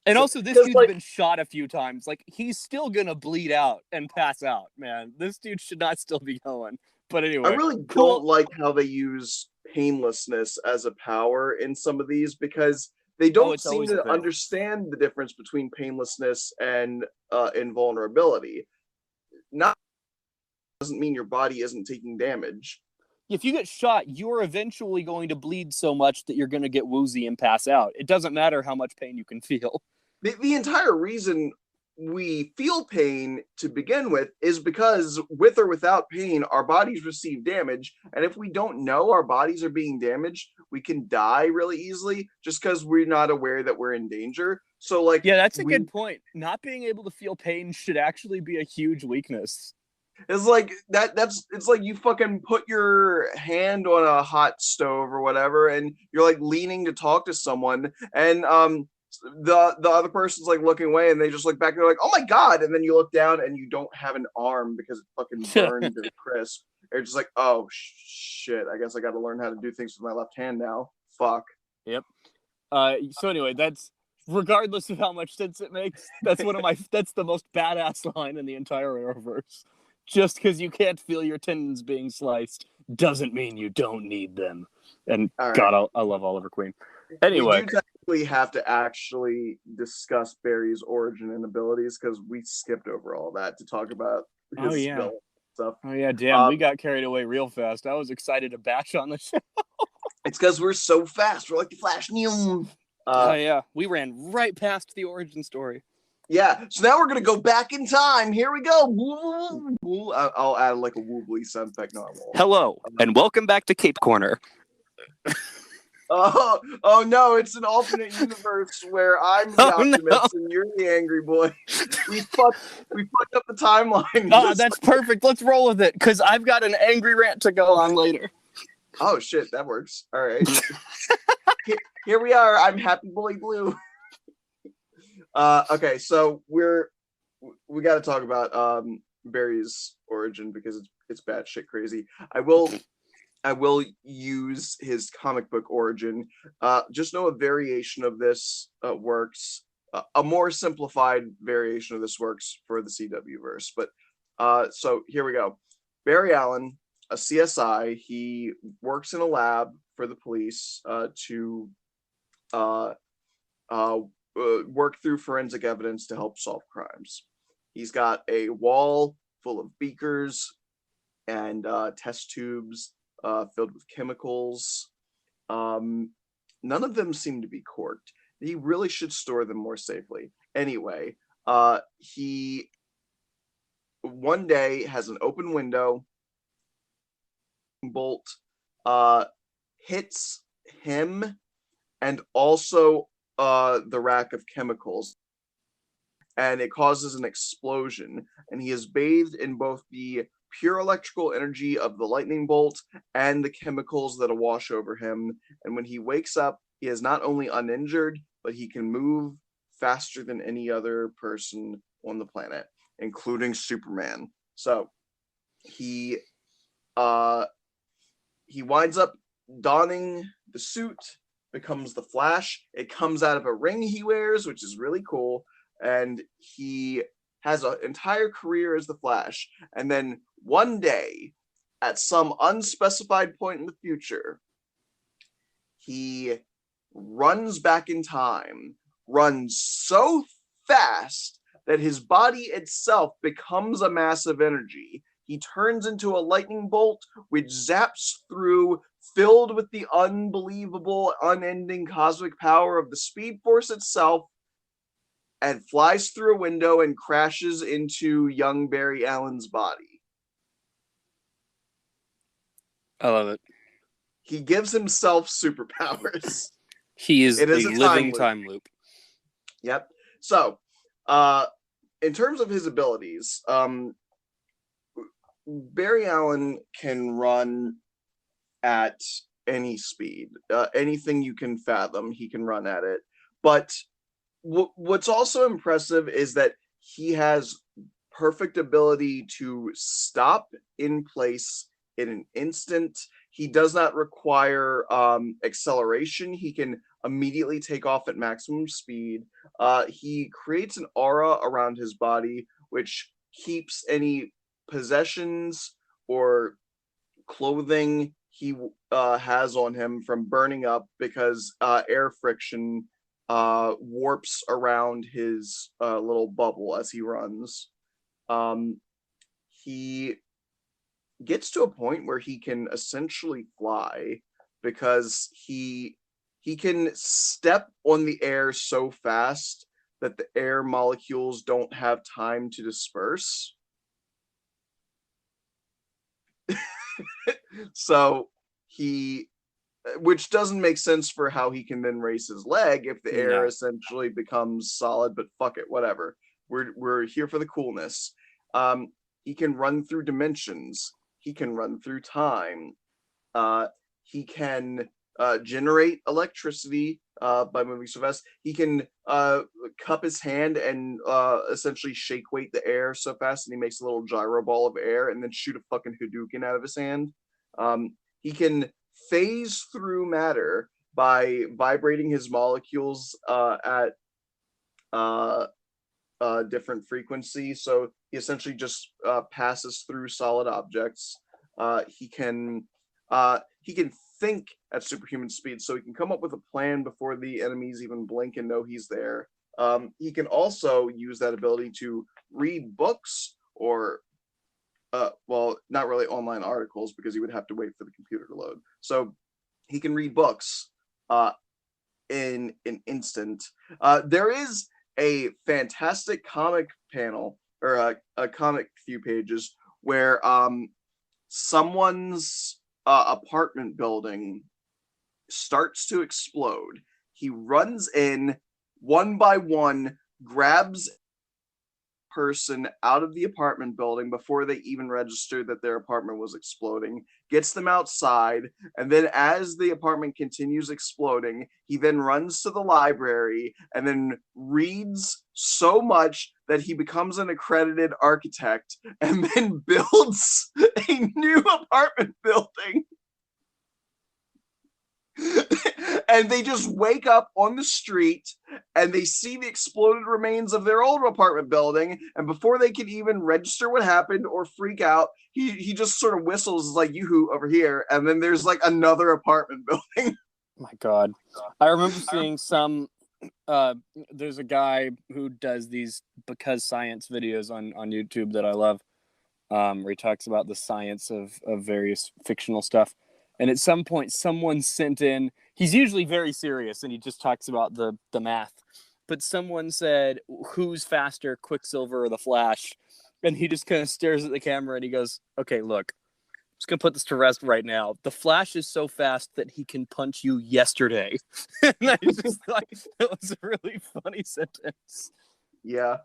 Speaker 2: And also, this dude's been shot a few times. Like, he's still gonna bleed out and pass out, man. This dude should not still be going. But anyway.
Speaker 1: I really don't like how they use painlessness as a power in some of these, because they don't seem to understand the difference between painlessness and invulnerability. Not doesn't mean your body isn't taking damage.
Speaker 2: If you get shot, you're eventually going to bleed so much that you're going to get woozy and pass out. It doesn't matter how much pain you can feel.
Speaker 1: The entire reason we feel pain to begin with is because with or without pain, our bodies receive damage. And if we don't know our bodies are being damaged, we can die really easily just because we're not aware that we're in danger. So
Speaker 2: yeah, that's a good point. Not being able to feel pain should actually be a huge weakness.
Speaker 1: It's like it's like you fucking put your hand on a hot stove or whatever, and you're like leaning to talk to someone, and the other person's like looking away, and they just look back and they're like, oh my god, and then you look down and you don't have an arm because it fucking burned to the crisp. You're just like, oh shit, I guess I gotta learn how to do things with my left hand now. Fuck.
Speaker 2: Yep. So anyway, that's regardless of how much sense it makes, that's that's the most badass line in the entire Arrowverse. Just because you can't feel your tendons being sliced doesn't mean you don't need them. And right. God, I love Oliver Queen. Anyway,
Speaker 1: we do technically have to actually discuss Barry's origin and abilities because we skipped over all that to talk about his stuff.
Speaker 2: Oh yeah, damn, we got carried away real fast. I was excited to bash on the show.
Speaker 1: It's because we're so fast. We're like the Flash.
Speaker 2: Oh yeah, we ran right past the origin story.
Speaker 1: Yeah, so now we're going to go back in time. Here we go. I'll add like a woobly sound effect. No, I won't.
Speaker 2: Hello, and welcome back to Cape Corner.
Speaker 1: Oh no, it's an alternate universe where I'm the optimist and you're the angry boy. We fucked up the timeline.
Speaker 2: Oh, that's perfect. Let's roll with it, because I've got an angry rant to go on later.
Speaker 1: Oh shit, that works. All right. Here we are. I'm Happy Boy Blue. Okay, so we got to talk about Barry's origin because it's batshit crazy. I will use his comic book origin. Just know a variation of this works. A more simplified variation of this works for the CW verse. But so here we go. Barry Allen, a CSI. He works in a lab for the police to work through forensic evidence to help solve crimes. He's got a wall full of beakers and test tubes filled with chemicals. None of them seem to be corked. He really should store them more safely. Anyway, he one day has an open window. Bolt hits him and also the rack of chemicals, and it causes an explosion, and he is bathed in both the pure electrical energy of the lightning bolt and the chemicals that wash over him. And when he wakes up, he is not only uninjured, but he can move faster than any other person on the planet, including Superman. So he winds up donning the suit, becomes the Flash. It comes out of a ring he wears, which is really cool. And he has an entire career as the Flash, and then one day, at some unspecified point in the future, he runs back in time, runs so fast that his body itself becomes a mass of energy. He turns into a lightning bolt, which zaps through, filled with the unbelievable, unending cosmic power of the Speed Force itself, and flies through a window and crashes into young Barry Allen's body.
Speaker 2: I love it.
Speaker 1: He gives himself superpowers.
Speaker 2: He is
Speaker 1: It is
Speaker 2: a
Speaker 1: a
Speaker 2: living
Speaker 1: time loop.
Speaker 2: time loop.
Speaker 1: Yep. So, in terms of his abilities, Barry Allen can run at any speed, anything you can fathom, he can run at it. But what's also impressive is that he has perfect ability to stop in place in an instant. He does not require acceleration. He can immediately take off at maximum speed. He creates an aura around his body, which keeps any possessions or clothing he has on him from burning up because air friction warps around his little bubble as he runs. He gets to a point where he can essentially fly because he can step on the air so fast that the air molecules don't have time to disperse. So he, which doesn't make sense for how he can then raise his leg if the air
Speaker 2: No.
Speaker 1: essentially becomes solid, but fuck it, whatever. We're here for the coolness. He can run through dimensions. He can run through time. He can generate electricity by moving so fast. He can cup his hand and essentially shake weight the air so fast, and he makes a little gyro ball of air and then shoot a fucking Hadouken out of his hand. He can phase through matter by vibrating his molecules at different frequencies. So he essentially just passes through solid objects. He can think at superhuman speed, so he can come up with a plan before the enemies even blink and know he's there. He can also use that ability to read books or well, not really online articles because he would have to wait for the computer to load. So he can read books in an instant. There is a fantastic comic panel or a comic few pages where someone's apartment building starts to explode. He runs in one by one, grabs person out of the apartment building before they even registered that their apartment was exploding, gets them outside, and then as the apartment continues exploding, he then runs to the library and then reads so much that he becomes an accredited architect and then builds a new apartment building. And they just wake up on the street and they see the exploded remains of their old apartment building, and before they can even register what happened or freak out, he just sort of whistles like yoo-hoo over here, and then there's like another apartment building.
Speaker 2: My God. I remember seeing some there's a guy who does these because science videos on YouTube that I love, where he talks about the science of various fictional stuff. And at some point, someone sent in, he's usually very serious and he just talks about the math. But someone said, who's faster, Quicksilver or the Flash? And he just kind of stares at the camera and he goes, okay, look, I'm just going to put this to rest right now. The Flash is so fast that he can punch you yesterday. And I just thought that was a really funny sentence.
Speaker 1: Yeah,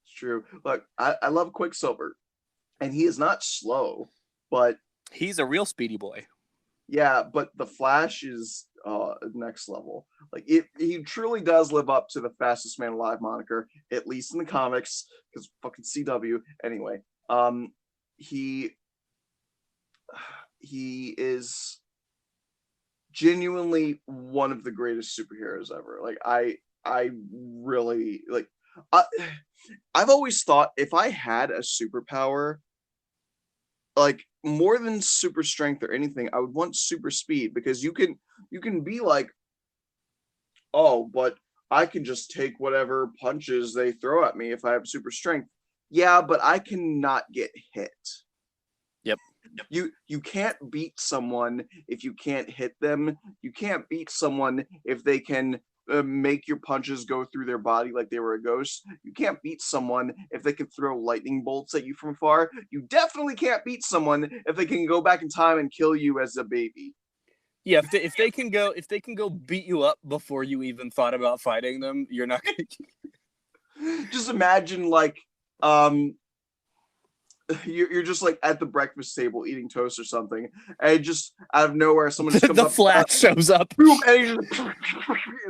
Speaker 1: it's true. Look, I love Quicksilver, and he is not slow, but
Speaker 2: He's a real speedy boy.
Speaker 1: yeah, but the Flash is next level. Like he truly does live up to the fastest man alive moniker, at least in the comics, because fucking CW. Anyway, he is genuinely one of the greatest superheroes ever. Like I really like. I, I've always thought if I had a superpower, like more than super strength or anything, I would want super speed because you can be like, oh, but I can just take whatever punches they throw at me if I have super strength. Yeah, but I cannot get hit.
Speaker 2: Yep.
Speaker 1: You can't beat someone if you can't hit them. You can't beat someone if they can make your punches go through their body like they were a ghost. You can't beat someone if they can throw lightning bolts at you from far. You definitely can't beat someone if they can go back in time and kill you as a baby.
Speaker 2: Yeah, if they can go beat you up before you even thought about fighting them, you're not gonna.
Speaker 1: Just imagine like um you're just like at the breakfast table eating toast or something, and just out of nowhere someone just comes
Speaker 2: The
Speaker 1: up,
Speaker 2: Flash shows up.
Speaker 1: boom, and he's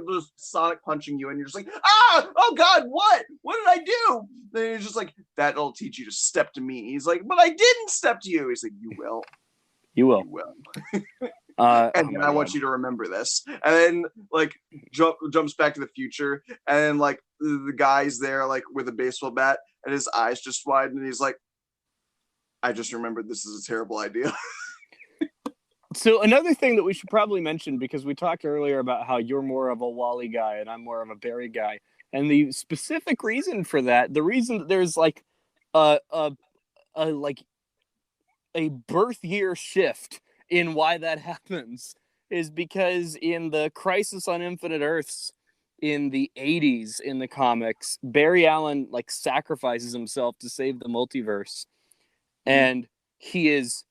Speaker 1: just sonic punching you, and you're just like, ah, oh god, what did I do? Then he's just like, that'll teach you to step to me. He's like, but I didn't step to you. He's like, you will,
Speaker 2: You will.
Speaker 1: you will.
Speaker 2: Oh
Speaker 1: And I want you to remember this. And then like jumps back to the future, and then like the guy's there like with a baseball bat, and his eyes just widen, and he's like, I just remembered this is a terrible idea.
Speaker 2: So another thing that we should probably mention, because we talked earlier about how you're more of a Wally guy and I'm more of a Barry guy, and the specific reason for that, the reason that there's like a like a birth year shift in why that happens is because in the Crisis on Infinite Earths in the 80s in the comics, Barry Allen like sacrifices himself to save the multiverse, and he is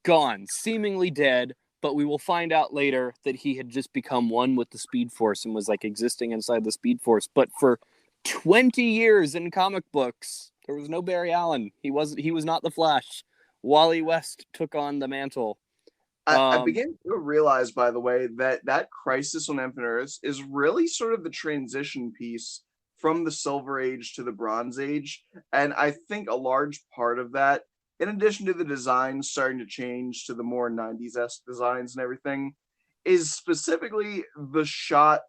Speaker 2: gone, seemingly dead, but we will find out later that he had just become one with the Speed Force and was like existing inside the Speed Force. But for 20 years in comic books, there was no Barry Allen. He was not the Flash. Wally West took on the mantle.
Speaker 1: I began to realize, by the way, that that Crisis on Infinite Earths is really sort of the transition piece from the Silver Age to the Bronze Age, and I think a large part of that, in addition to the designs starting to change to the more '90s-esque designs and everything, is specifically the shot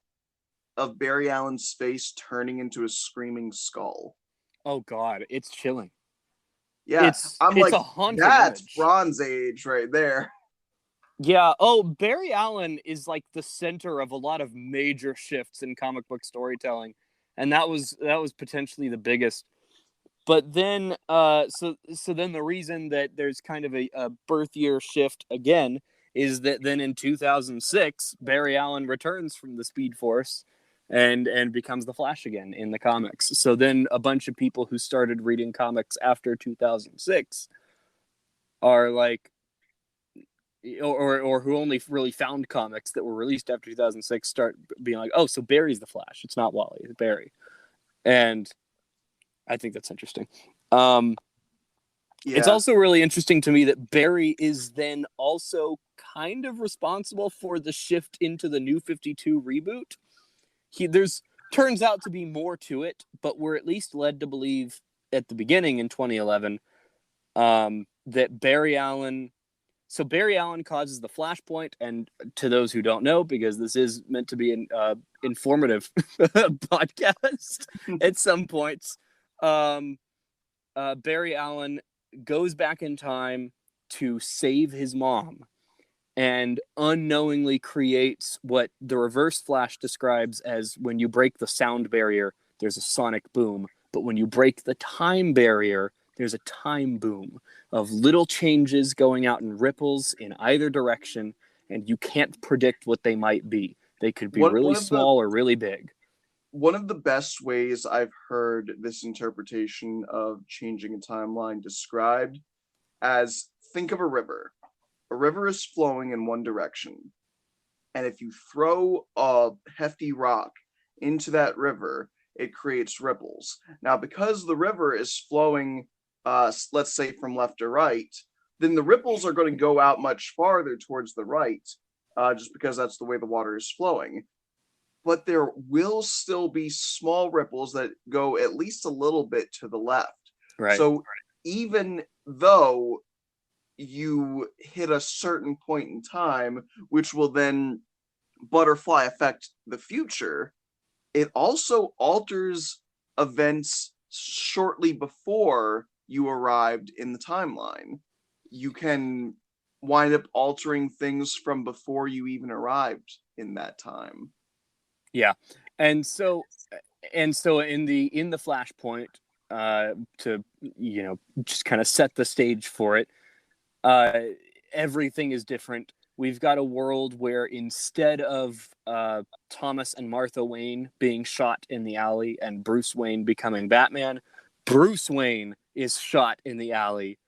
Speaker 1: of Barry Allen's face turning into a screaming skull.
Speaker 2: Oh God, it's chilling.
Speaker 1: Yeah, I'm
Speaker 2: It's
Speaker 1: like,
Speaker 2: a haunting
Speaker 1: that's
Speaker 2: image.
Speaker 1: Bronze Age right there.
Speaker 2: Yeah. Oh, Barry Allen is like the center of a lot of major shifts in comic book storytelling, and that was potentially the biggest. But then, so then the reason that there's kind of a birth year shift again is that then in 2006, Barry Allen returns from the Speed Force and becomes the Flash again in the comics. So then a bunch of people who started reading comics after 2006 are like, or who only really found comics that were released after 2006 start being like, oh, so Barry's the Flash. It's not Wally, it's Barry. And I think that's interesting. It's
Speaker 1: Yeah.
Speaker 2: also really interesting to me that Barry is then also kind of responsible for the shift into the New 52 reboot. There's turns out to be more to it, but we're at least led to believe at the beginning in 2011 that Barry Allen. So Barry Allen causes the Flashpoint, and to those who don't know, because this is meant to be an informative podcast at some points, Barry Allen goes back in time to save his mom and unknowingly creates what the Reverse Flash describes as when you break the sound barrier, there's a sonic boom. But when you break the time barrier, there's a time boom of little changes going out in ripples in either direction, and you can't predict what they might be. They could be really small or really big.
Speaker 1: One of the best ways I've heard this interpretation of changing a timeline described as, think of a river. A river is flowing in one direction, and if you throw a hefty rock into that river, it creates ripples. Now, because the river is flowing, let's say from left to right, then the ripples are going to go out much farther towards the right, just because that's the way the water is flowing. But there will still be small ripples that go at least a little bit to the left.
Speaker 2: Right.
Speaker 1: So even though you hit a certain point in time, which will then butterfly affect the future, it also alters events shortly before you arrived in the timeline. You can wind up altering things from before you even arrived in that time.
Speaker 2: Yeah. And so in the Flashpoint, to just kind of set the stage for it, uh everything is different. We've got a world where instead of Thomas and Martha Wayne being shot in the alley and Bruce Wayne becoming Batman, Bruce Wayne is shot in the alley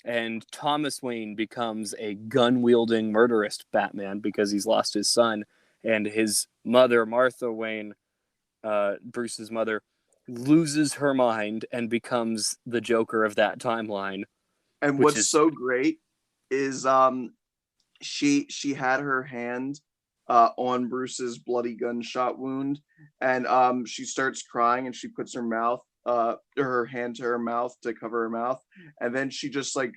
Speaker 2: and Thomas Wayne becomes a gun-wielding murderous Batman because he's lost his son, and his mother, Martha Wayne, Bruce's mother, loses her mind and becomes the Joker of that timeline,
Speaker 1: And
Speaker 2: which
Speaker 1: what's
Speaker 2: is
Speaker 1: so great is she had her hand on Bruce's bloody gunshot wound, and she starts crying and she puts her hand to her mouth to cover her mouth, and then she just like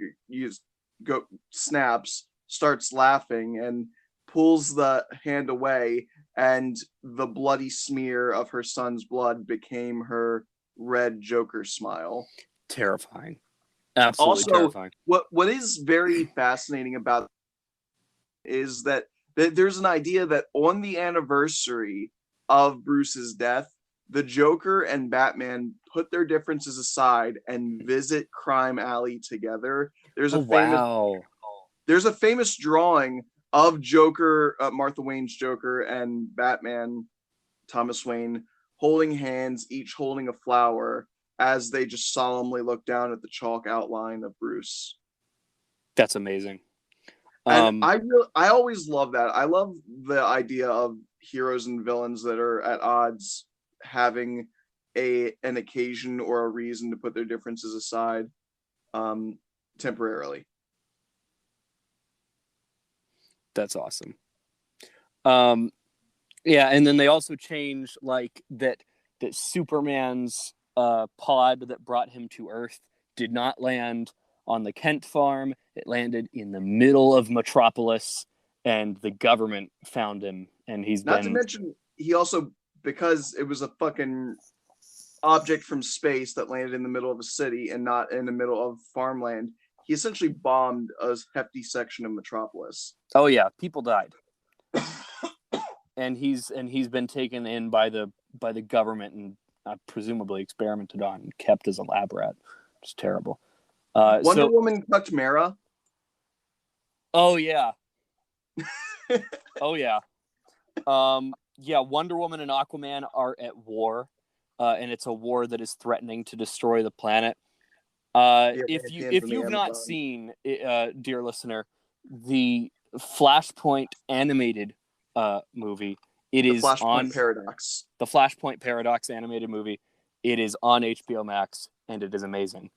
Speaker 1: snaps, starts laughing, and pulls the hand away, and the bloody smear of her son's blood became her red Joker smile.
Speaker 2: terrifying. Absolutely
Speaker 1: Also,
Speaker 2: terrifying.
Speaker 1: what is very fascinating about is that there's an idea that on the anniversary of Bruce's death, the Joker and Batman put their differences aside and visit Crime Alley together.
Speaker 2: Oh wow.
Speaker 1: There's a famous drawing of Joker, Martha Wayne's Joker, and Batman, Thomas Wayne, holding hands, each holding a flower, as they just solemnly look down at the chalk outline of Bruce.
Speaker 2: That's amazing.
Speaker 1: And I always love that. I love the idea of heroes and villains that are at odds having an occasion or a reason to put their differences aside temporarily.
Speaker 2: That's awesome. Yeah, and then they also change like that Superman's pod that brought him to Earth did not land on the Kent farm. It landed in the middle of Metropolis, and the government found him, and he's
Speaker 1: Not to
Speaker 2: been.
Speaker 1: mention, he also, because it was a fucking object from space that landed in the middle of a city and not in the middle of farmland, he essentially bombed a hefty section of Metropolis.
Speaker 2: Oh yeah, people died. And he's been taken in by the government and presumably experimented on and kept as a lab rat. It's terrible.
Speaker 1: Wonder Woman cucked Mara.
Speaker 2: Oh yeah. Oh yeah. Yeah, Wonder Woman and Aquaman are at war, and it's a war that is threatening to destroy the planet. If you've not seen, dear listener, the Flashpoint animated movie, it is on
Speaker 1: Paradox.
Speaker 2: The Flashpoint Paradox animated movie. It is on HBO Max, and it is amazing.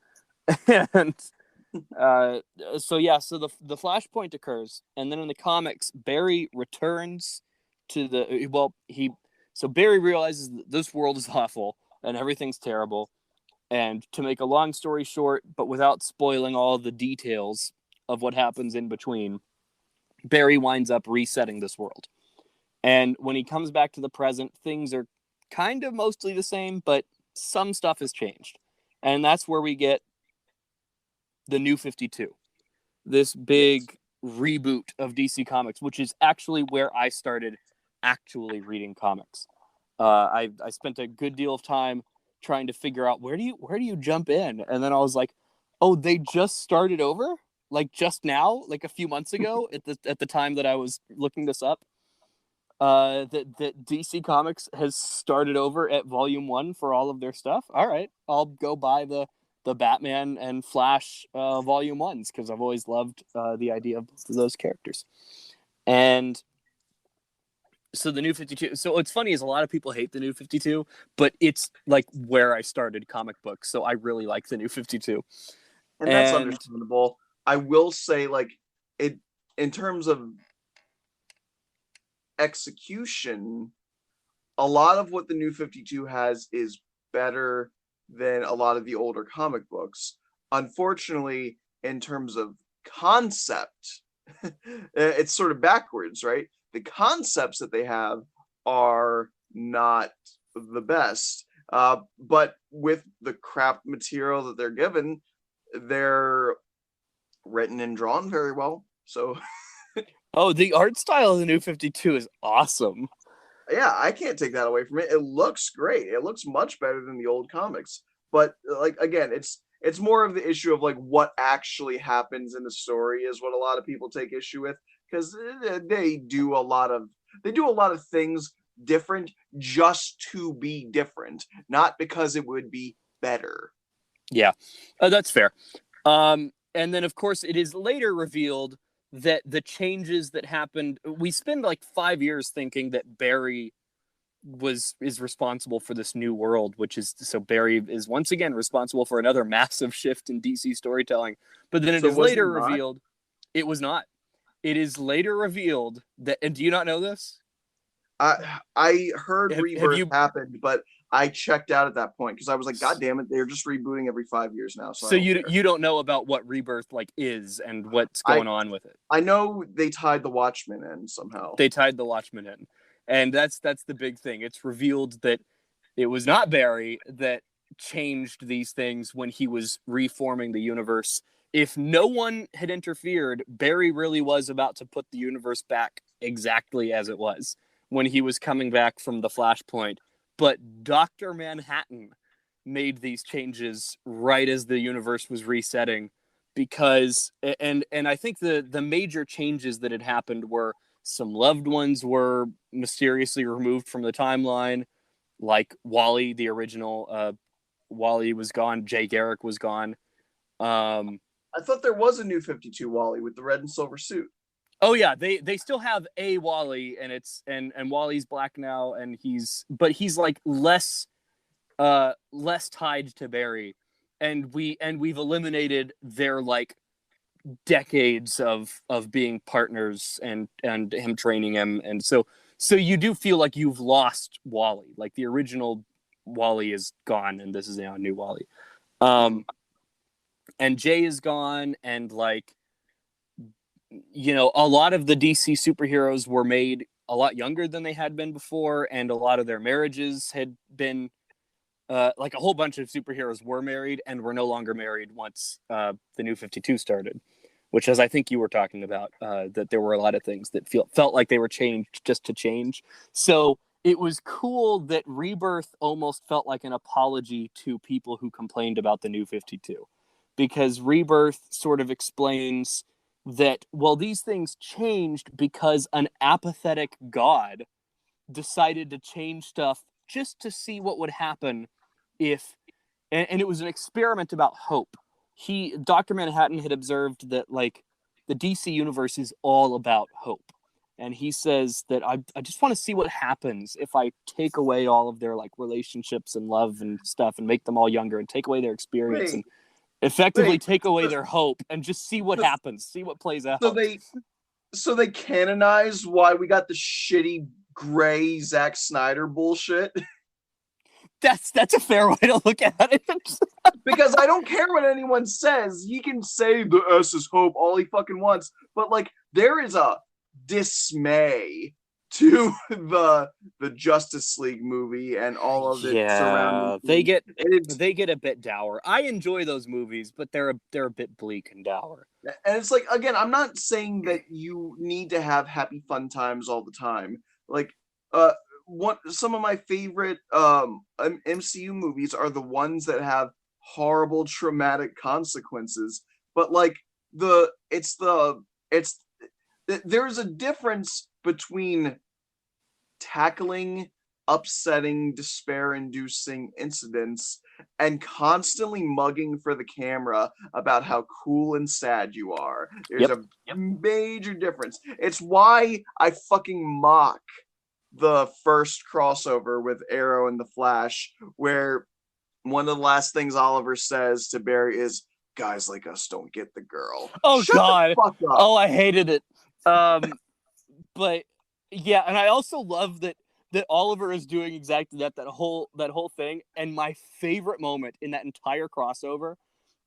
Speaker 2: And so the Flashpoint occurs, and then in the comics, Barry returns to Barry realizes that this world is awful and everything's terrible. And to make a long story short, but without spoiling all the details of what happens in between, Barry winds up resetting this world. And when he comes back to the present, things are kind of mostly the same, but some stuff has changed. And that's where we get the New 52, this big reboot of DC Comics, which is actually where I started actually reading comics. I spent a good deal of time trying to figure out where do you jump in, and then I was like, oh, they just started over, like just now, like a few months ago at the time that I was looking this up. That DC Comics has started over at Volume 1 for all of their stuff. All right, I'll go buy the Batman and Flash Volume 1s because I've always loved the idea of both of those characters. And so the New 52. So what's funny is a lot of people hate the New 52, but it's like where I started comic books, so I really like the New 52.
Speaker 1: And that's understandable. I will say, like, it in terms of execution, a lot of what the New 52 has is better than a lot of the older comic books. Unfortunately, in terms of concept, it's sort of backwards, right? The concepts that they have are not the best. But with the crap material that they're given, they're written and drawn very well. So
Speaker 2: Oh, the art style of the New 52 is awesome.
Speaker 1: yeah, I can't take that away from it. It looks great. It looks much better than the old comics. But like again, it's more of the issue of like what actually happens in the story is what a lot of people take issue with because they do a lot of things different just to be different, not because it would be better.
Speaker 2: Yeah, that's fair. And then, of course, it is later revealed that the changes that happened, we spend like 5 years thinking that Barry is responsible for this new world, which is so Barry is once again responsible for another massive shift in DC storytelling. But then it
Speaker 1: So
Speaker 2: is
Speaker 1: was it
Speaker 2: later
Speaker 1: not?
Speaker 2: revealed it was not. It is later revealed that, and do you not know this?
Speaker 1: I heard
Speaker 2: Have
Speaker 1: Rebirth
Speaker 2: you?
Speaker 1: happened, but I checked out at that point because I was like, God damn it, they're just rebooting every 5 years now, so I
Speaker 2: So
Speaker 1: don't
Speaker 2: you
Speaker 1: care.
Speaker 2: you don't know about what Rebirth like is and what's
Speaker 1: I
Speaker 2: going on with it.
Speaker 1: I know they tied the Watchmen in somehow.
Speaker 2: They tied the Watchmen in, and that's the big thing. It's revealed that it was not Barry that changed these things when he was reforming the universe. If no one had interfered, Barry really was about to put the universe back exactly as it was when he was coming back from the Flashpoint. But Dr. Manhattan made these changes right as the universe was resetting because and I think the major changes that had happened were some loved ones were mysteriously removed from the timeline, like Wally, the original Wally was gone, Jay Garrick was gone. Um,
Speaker 1: I thought there was a new 52 Wally with the red and silver suit.
Speaker 2: oh yeah, they still have a Wally, and it's and Wally's black now, and he's like less tied to Barry, and we've eliminated their like decades of being partners and him training him, and so you do feel like you've lost Wally, like the original Wally is gone, and this is now a new Wally. Um, and Jay is gone, and like a lot of the DC superheroes were made a lot younger than they had been before, and a lot of their marriages had been like a whole bunch of superheroes were married and were no longer married once the New 52 started, which, as I think you were talking about, that there were a lot of things that felt like they were changed just to change. So it was cool that Rebirth almost felt like an apology to people who complained about the New 52, because Rebirth sort of explains that, well, these things changed because an apathetic god decided to change stuff just to see what would happen if, and it was an experiment about hope. Dr. Manhattan had observed that like the DC universe is all about hope, and he says that I just want to see what happens if I take away all of their like relationships and love and stuff and make them all younger and take away their experience and
Speaker 1: Wait,
Speaker 2: effectively
Speaker 1: wait.
Speaker 2: take away
Speaker 1: So,
Speaker 2: their hope and just see what happens, see what plays
Speaker 1: so
Speaker 2: out.
Speaker 1: they so they canonized why we got the shitty gray Zack Snyder bullshit.
Speaker 2: That's a fair way to look at it.
Speaker 1: Because I don't care what anyone says. He can say the S is hope all he fucking wants, but like there is a dismay to the Justice League movie and all of its surrounding
Speaker 2: Yeah,
Speaker 1: themes. It's
Speaker 2: they get a bit dour. I enjoy those movies, but they're a bit bleak and dour.
Speaker 1: and it's like again, I'm not saying that you need to have happy fun times all the time. Like uh some of my favorite MCU movies are the ones that have horrible traumatic consequences. But like it's there's a difference between tackling upsetting, despair inducing incidents and constantly mugging for the camera about how cool and sad you are. There's
Speaker 2: Yep.
Speaker 1: a major difference. It's why I fucking mock the first crossover with Arrow and the Flash, where one of the last things Oliver says to Barry is, guys like us don't get the girl.
Speaker 2: Oh
Speaker 1: Shut the
Speaker 2: God.
Speaker 1: fuck up.
Speaker 2: Oh, I hated it. But yeah, and I also love that Oliver is doing exactly that whole thing. And my favorite moment in that entire crossover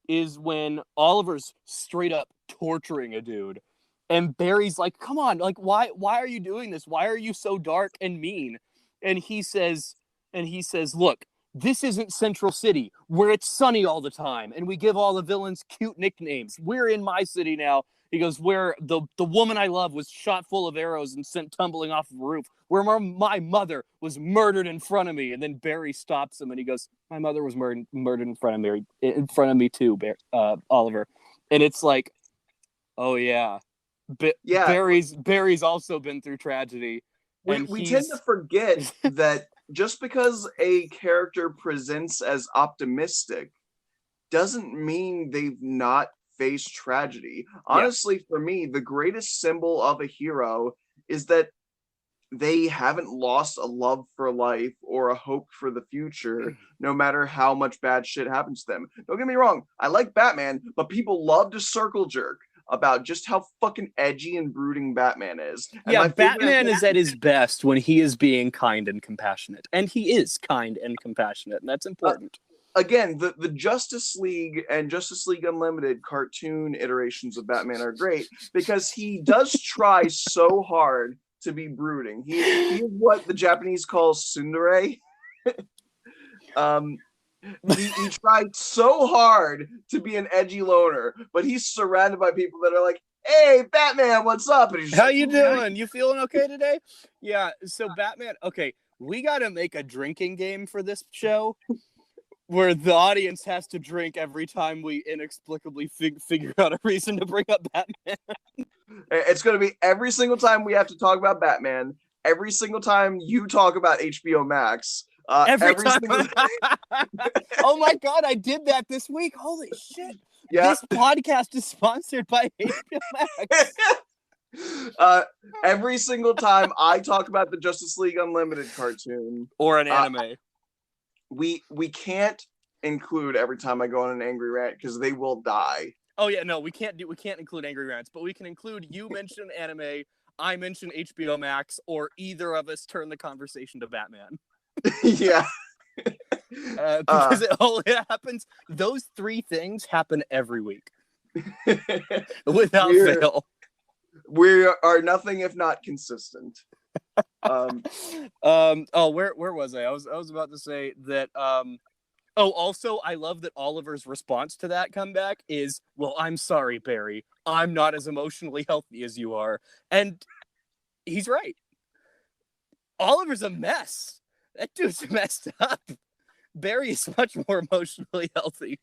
Speaker 2: is when Oliver's straight up torturing a dude, and Barry's like, "Come on, like why are you doing this? Why are you so dark and mean?" And he says, "Look, this isn't Central City where it's sunny all the time and we give all the villains cute nicknames. We're in my city now. He goes, where the woman I love was shot full of arrows and sent tumbling off a roof, where my mother was murdered in front of me. And then Barry stops him and he goes, my mother was murdered in front of me too, Oliver. And it's like, oh yeah,
Speaker 1: Yeah,
Speaker 2: Barry's also been through tragedy, and
Speaker 1: we tend to forget that just because a character presents as optimistic doesn't mean they've not faced tragedy. Honestly, for me, the greatest symbol of a hero is that they haven't lost a love for life or a hope for the future, no matter how much bad shit happens to them. Don't get me wrong, I like Batman, but people love to circle jerk about just how fucking edgy and brooding Batman is. And
Speaker 2: yeah, Batman is at his best when he is being kind and compassionate. And he is kind and compassionate, and that's important.
Speaker 1: Again, the Justice League and Justice League Unlimited cartoon iterations of Batman are great because he does try so hard to be brooding. He is what the Japanese call tsundere. He tried so hard to be an edgy loner, but he's surrounded by people that are like, hey, Batman, what's up? And he's
Speaker 2: how you doing? You feeling okay today? Yeah, so Batman, okay, we got to make a drinking game for this show where the audience has to drink every time we inexplicably figure out a reason to bring up Batman.
Speaker 1: It's going to be every single time we have to talk about Batman, every single time you talk about HBO Max.
Speaker 2: Every time. Oh my God, I did that this week. Holy shit. Yeah. This podcast is sponsored by HBO Max.
Speaker 1: Every single time I talk about the Justice League Unlimited cartoon.
Speaker 2: Or an anime.
Speaker 1: We can't include every time I go on an angry rant because they will die.
Speaker 2: Oh yeah, no, we can't include angry rants, but we can include you mention anime, I mention HBO Max, or either of us turn the conversation to Batman.
Speaker 1: Yeah.
Speaker 2: Because it happens. Those three things happen every week, without fail.
Speaker 1: We are nothing if not consistent.
Speaker 2: Oh, where was I? I was about to say that. Also, I love that Oliver's response to that comeback is, "Well, I'm sorry, Barry. I'm not as emotionally healthy as you are," and he's right. Oliver's a mess. That dude's messed up. Barry is much more emotionally healthy.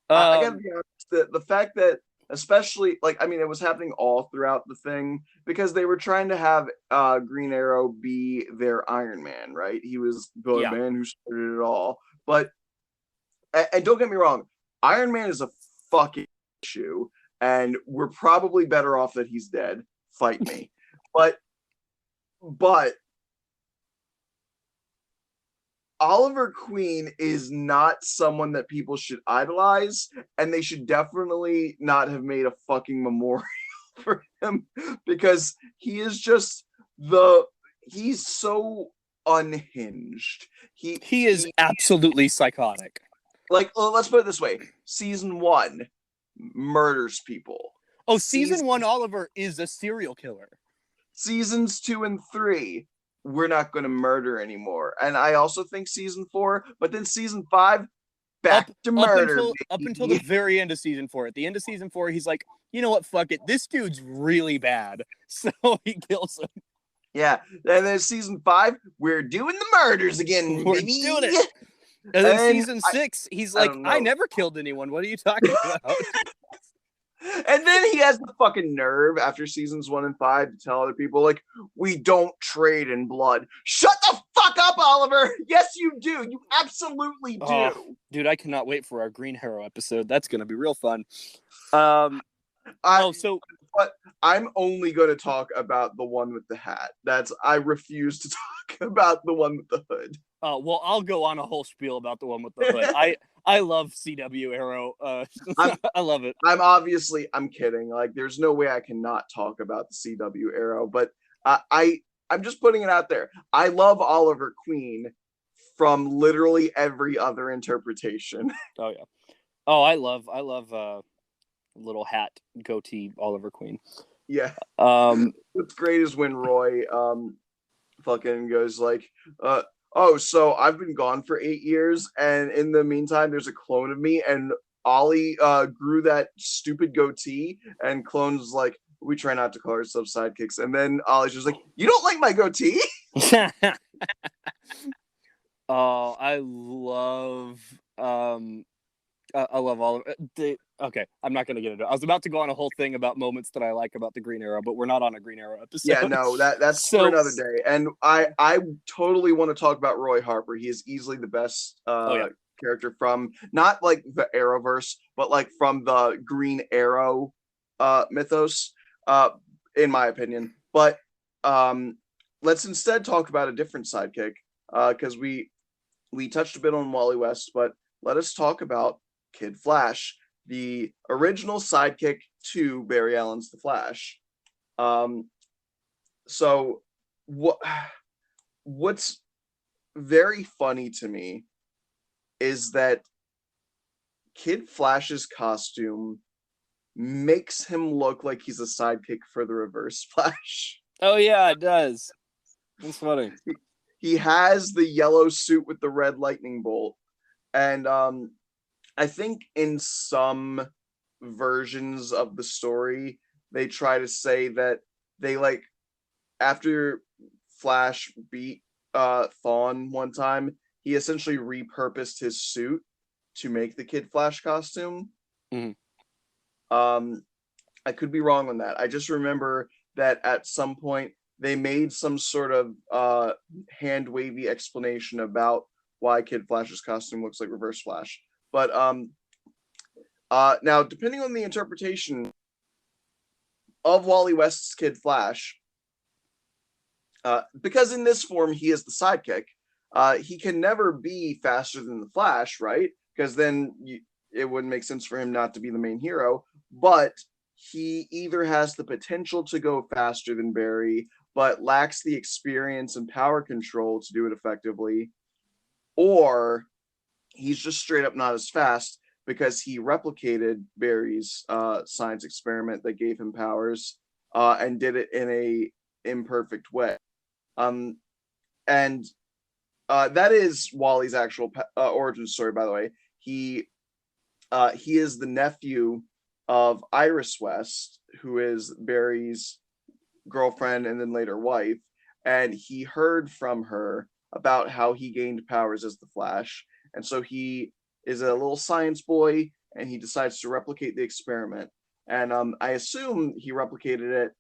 Speaker 1: I gotta be honest, the fact that, especially, like, I mean, it was happening all throughout the thing because they were trying to have Green Arrow be their Iron Man, right? He was the man who started it all. But, and don't get me wrong, Iron Man is a fucking issue, and we're probably better off that he's dead. Fight me. But Oliver Queen is not someone that people should idolize, and they should definitely not have made a fucking memorial for him because he is just he's so unhinged.
Speaker 2: He is absolutely psychotic.
Speaker 1: Like, let's put it this way. Season 1 murders people.
Speaker 2: Oh, season 1 Oliver is a serial killer.
Speaker 1: Seasons 2 and 3, we're not going to murder anymore. And I also think season 4, but then season 5, back to murder.
Speaker 2: Up until the very end of season 4. At the end of season 4, he's like, you know what, fuck it. This dude's really bad. So he kills him.
Speaker 1: Yeah. And then season 5, we're doing the murders again,
Speaker 2: we're
Speaker 1: baby.
Speaker 2: doing it. And then season 6, he's like, I never killed anyone. What are you talking about?
Speaker 1: And then he has the fucking nerve after seasons 1 and 5 to tell other people, like, we don't trade in blood. Shut the fuck up, Oliver! Yes, you do. You absolutely do. Oh,
Speaker 2: dude, I cannot wait for our Green Arrow episode. That's going to be real fun.
Speaker 1: But I'm only going to talk about the one with the hat. I refuse to talk about the one with the hood.
Speaker 2: Oh, well, I'll go on a whole spiel about the one with the hood. I love CW Arrow. I love it.
Speaker 1: I'm kidding. Like, there's no way I cannot talk about the CW Arrow, but I'm just putting it out there. I love Oliver Queen from literally every other interpretation.
Speaker 2: Oh yeah. Oh, I love little hat goatee Oliver Queen.
Speaker 1: Yeah. What's great is when Roy fucking goes like, Oh, so I've been gone for 8 years, and in the meantime, there's a clone of me, and Ollie grew that stupid goatee, and clone was like, we try not to call ourselves sidekicks. And then Ollie's just like, you don't like my goatee?
Speaker 2: Oh, I love I love all of it. Okay, I'm not gonna get into it. I was about to go on a whole thing about moments that I like about the Green Arrow, but we're not on a Green Arrow
Speaker 1: Yeah,
Speaker 2: episode.
Speaker 1: no, that's for
Speaker 2: So,
Speaker 1: another day. And I totally want to talk about Roy Harper. He is easily the best
Speaker 2: oh yeah,
Speaker 1: character from not like the Arrowverse, but like from the Green Arrow mythos, uh, in my opinion. But um, let's instead talk about a different sidekick, because we touched a bit on Wally West, but let us talk about Kid Flash, the original sidekick to Barry Allen's The Flash. Um, so what what's very funny to me is that Kid Flash's costume makes him look like he's a sidekick for the Reverse Flash.
Speaker 2: oh yeah, it does. That's funny.
Speaker 1: He has the yellow suit with the red lightning bolt, and I think in some versions of the story they try to say that they like after Flash beat Thawne one time, he essentially repurposed his suit to make the Kid Flash costume.
Speaker 2: Mhm.
Speaker 1: Um, I could be wrong on that. I just remember that at some point they made some sort of hand wavy explanation about why Kid Flash's costume looks like Reverse Flash. But now, depending on the interpretation of Wally West's Kid Flash, because in this form he is the sidekick, he can never be faster than the Flash, right? Because then it wouldn't make sense for him not to be the main hero. But he either has the potential to go faster than Barry, but lacks the experience and power control to do it effectively, or he's just straight up not as fast because he replicated Barry's science experiment that gave him powers, and did it in a imperfect way. Um, and that is Wally's actual origin story, by the way. He is the nephew of Iris West, who is Barry's girlfriend and then later wife, and he heard from her about how he gained powers as the Flash, and so he is a little science boy, and he decides to replicate the experiment. And I assume he replicated it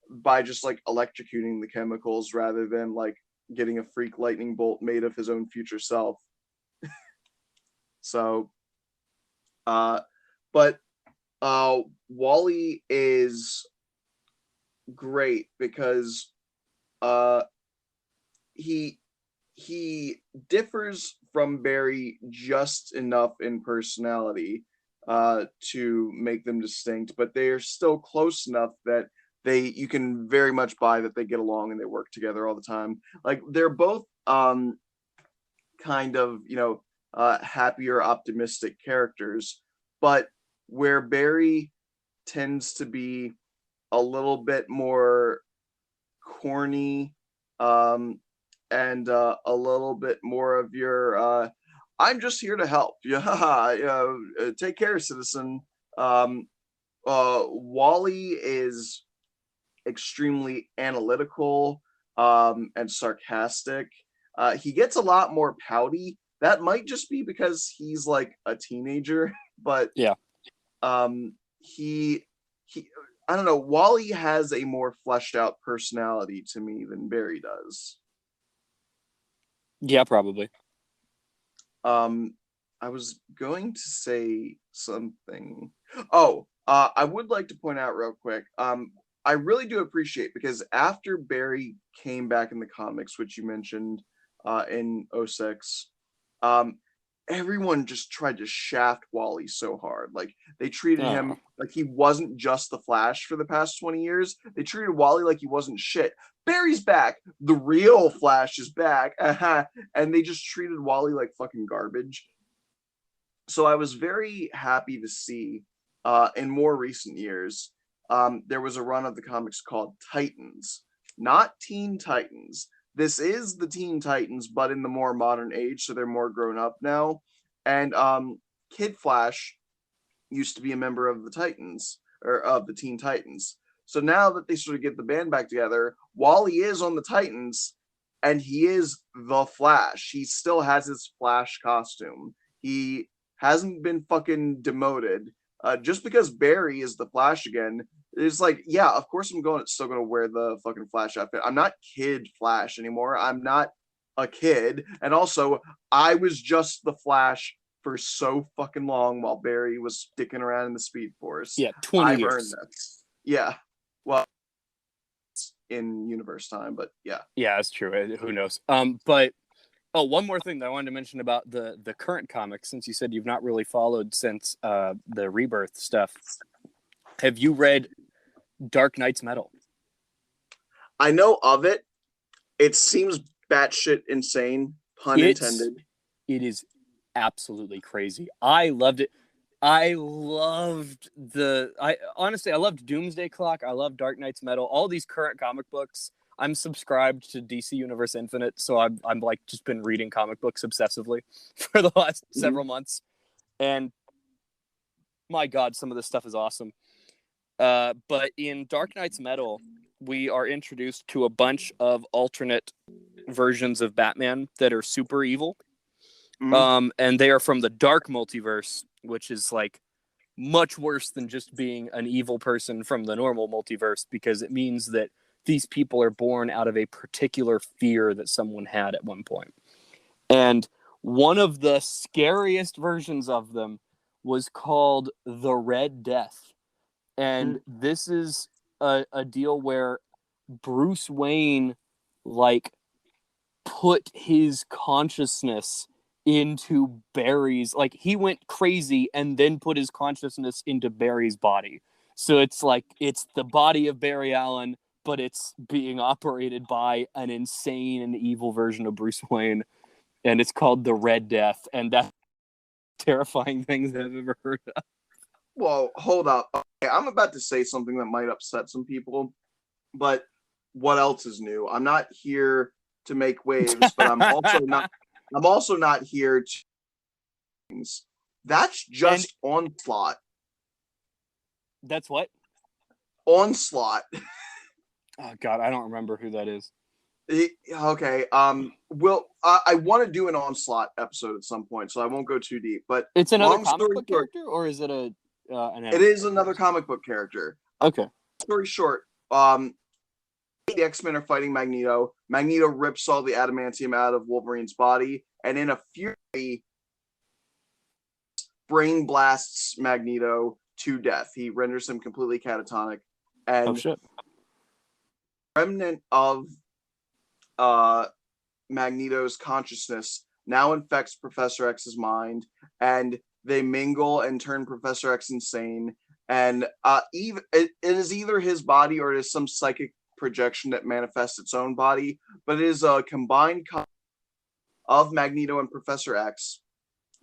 Speaker 1: by just like electrocuting the chemicals rather than like getting a freak lightning bolt made of his own future self. So, uh, but Wally is great because uh, he he differs from Barry just enough in personality to make them distinct, but they are still close enough that they you can very much buy that they get along and they work together all the time. Like they're both kind of happier, optimistic characters, but where Barry tends to be a little bit more corny, um, and a little bit more of your I'm just here to help. Yeah, take care, citizen. Um, Wally is extremely analytical, and sarcastic. He gets a lot more pouty. That might just be because he's like a teenager, but
Speaker 2: Yeah,
Speaker 1: he he I don't know. Wally has a more fleshed out personality to me than Barry does.
Speaker 2: yeah, probably.
Speaker 1: Um, I was going to say something. Oh, I would like to point out real quick. I really do appreciate because after Barry came back in the comics, which you mentioned in '06, um, everyone just tried to shaft Wally so hard. Like they treated him
Speaker 2: Oh,
Speaker 1: like he wasn't just the Flash for the past 20 years. They treated Wally like he wasn't shit. Barry's back. The real Flash is back. And they just treated Wally like fucking garbage. So I was very happy to see in more recent years, there was a run of the comics called Titans, not Teen Titans. this is the Teen Titans, but in the more modern age, so they're more grown up now. And Kid Flash used to be a member of the Titans, or of the Teen Titans. So now that they sort of get the band back together, while he is on the Titans, and he is the Flash, he still has his Flash costume. He hasn't been fucking demoted. Just because Barry is the Flash again, it's like, yeah, of course I'm still gonna wear the fucking Flash outfit. I'm not Kid Flash anymore. I'm not a kid, and also I was just the Flash for so fucking long while Barry was sticking around in the Speed Force.
Speaker 2: Yeah, 20
Speaker 1: I've
Speaker 2: years.
Speaker 1: earned this. Yeah, well, in universe time, but yeah.
Speaker 2: Yeah, that's true. Who knows? But one more thing that I wanted to mention about the current comics, since you said you've not really followed since the Rebirth stuff. Have you read Dark Knight's Metal?
Speaker 1: I know of it. It seems batshit insane, pun intended.
Speaker 2: It is absolutely crazy. I loved it. I honestly loved Doomsday Clock. I love Dark Knight's Metal. All these current comic books. I'm subscribed to DC Universe Infinite, so I'm like just been reading comic books obsessively for the last several months. And my God, some of this stuff is awesome. But in Dark Knight's Metal, we are introduced to a bunch of alternate versions of Batman that are super evil. And they are from the dark multiverse, which is like much worse than just being an evil person from the normal multiverse, because it means that these people are born out of a particular fear that someone had at one point. And one of the scariest versions of them was called the Red Death. And this is a deal where Bruce Wayne like put his consciousness into Barry's, like he went crazy and then put his consciousness into Barry's body. So it's like it's the body of Barry Allen, but it's being operated by an insane and evil version of Bruce Wayne, and it's called the Red Death, and that's terrifying things I've ever heard of.
Speaker 1: Well, hold up. Okay, I'm about to say something that might upset some people, but what else is new? I'm not here to make waves, but I'm also not here to. That's just Onslaught.
Speaker 2: That's what?
Speaker 1: Onslaught.
Speaker 2: Oh God, I don't remember who that is.
Speaker 1: Okay. Well, I want to do an Onslaught episode at some point, so I won't go too deep. But
Speaker 2: it's another comic book character, or is it an
Speaker 1: It is another comic book character.
Speaker 2: Okay.
Speaker 1: Story short, the X-Men are fighting Magneto. Magneto rips all the adamantium out of Wolverine's body, and in a fury, brain blasts Magneto to death. He renders him completely catatonic, and remnant of Magneto's consciousness now infects Professor X's mind, and they mingle and turn Professor X insane. And it is either his body or it is some psychic projection that manifests its own body, but it is a combined of Magneto and Professor X.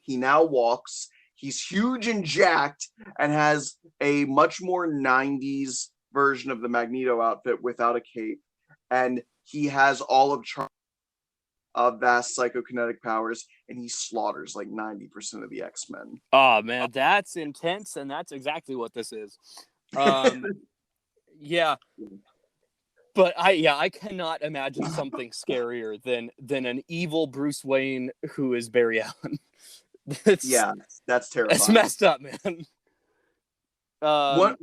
Speaker 1: He now walks. He's huge and jacked and has a much more 90s version of the Magneto outfit without a cape. And he has all of vast psychokinetic powers, and he slaughters like 90% of the X-Men.
Speaker 2: Oh man, that's intense, and that's exactly what this is. Yeah. But I cannot imagine something scarier than an evil Bruce Wayne who is Barry Allen.
Speaker 1: That's terrifying.
Speaker 2: It's messed up, man.
Speaker 1: One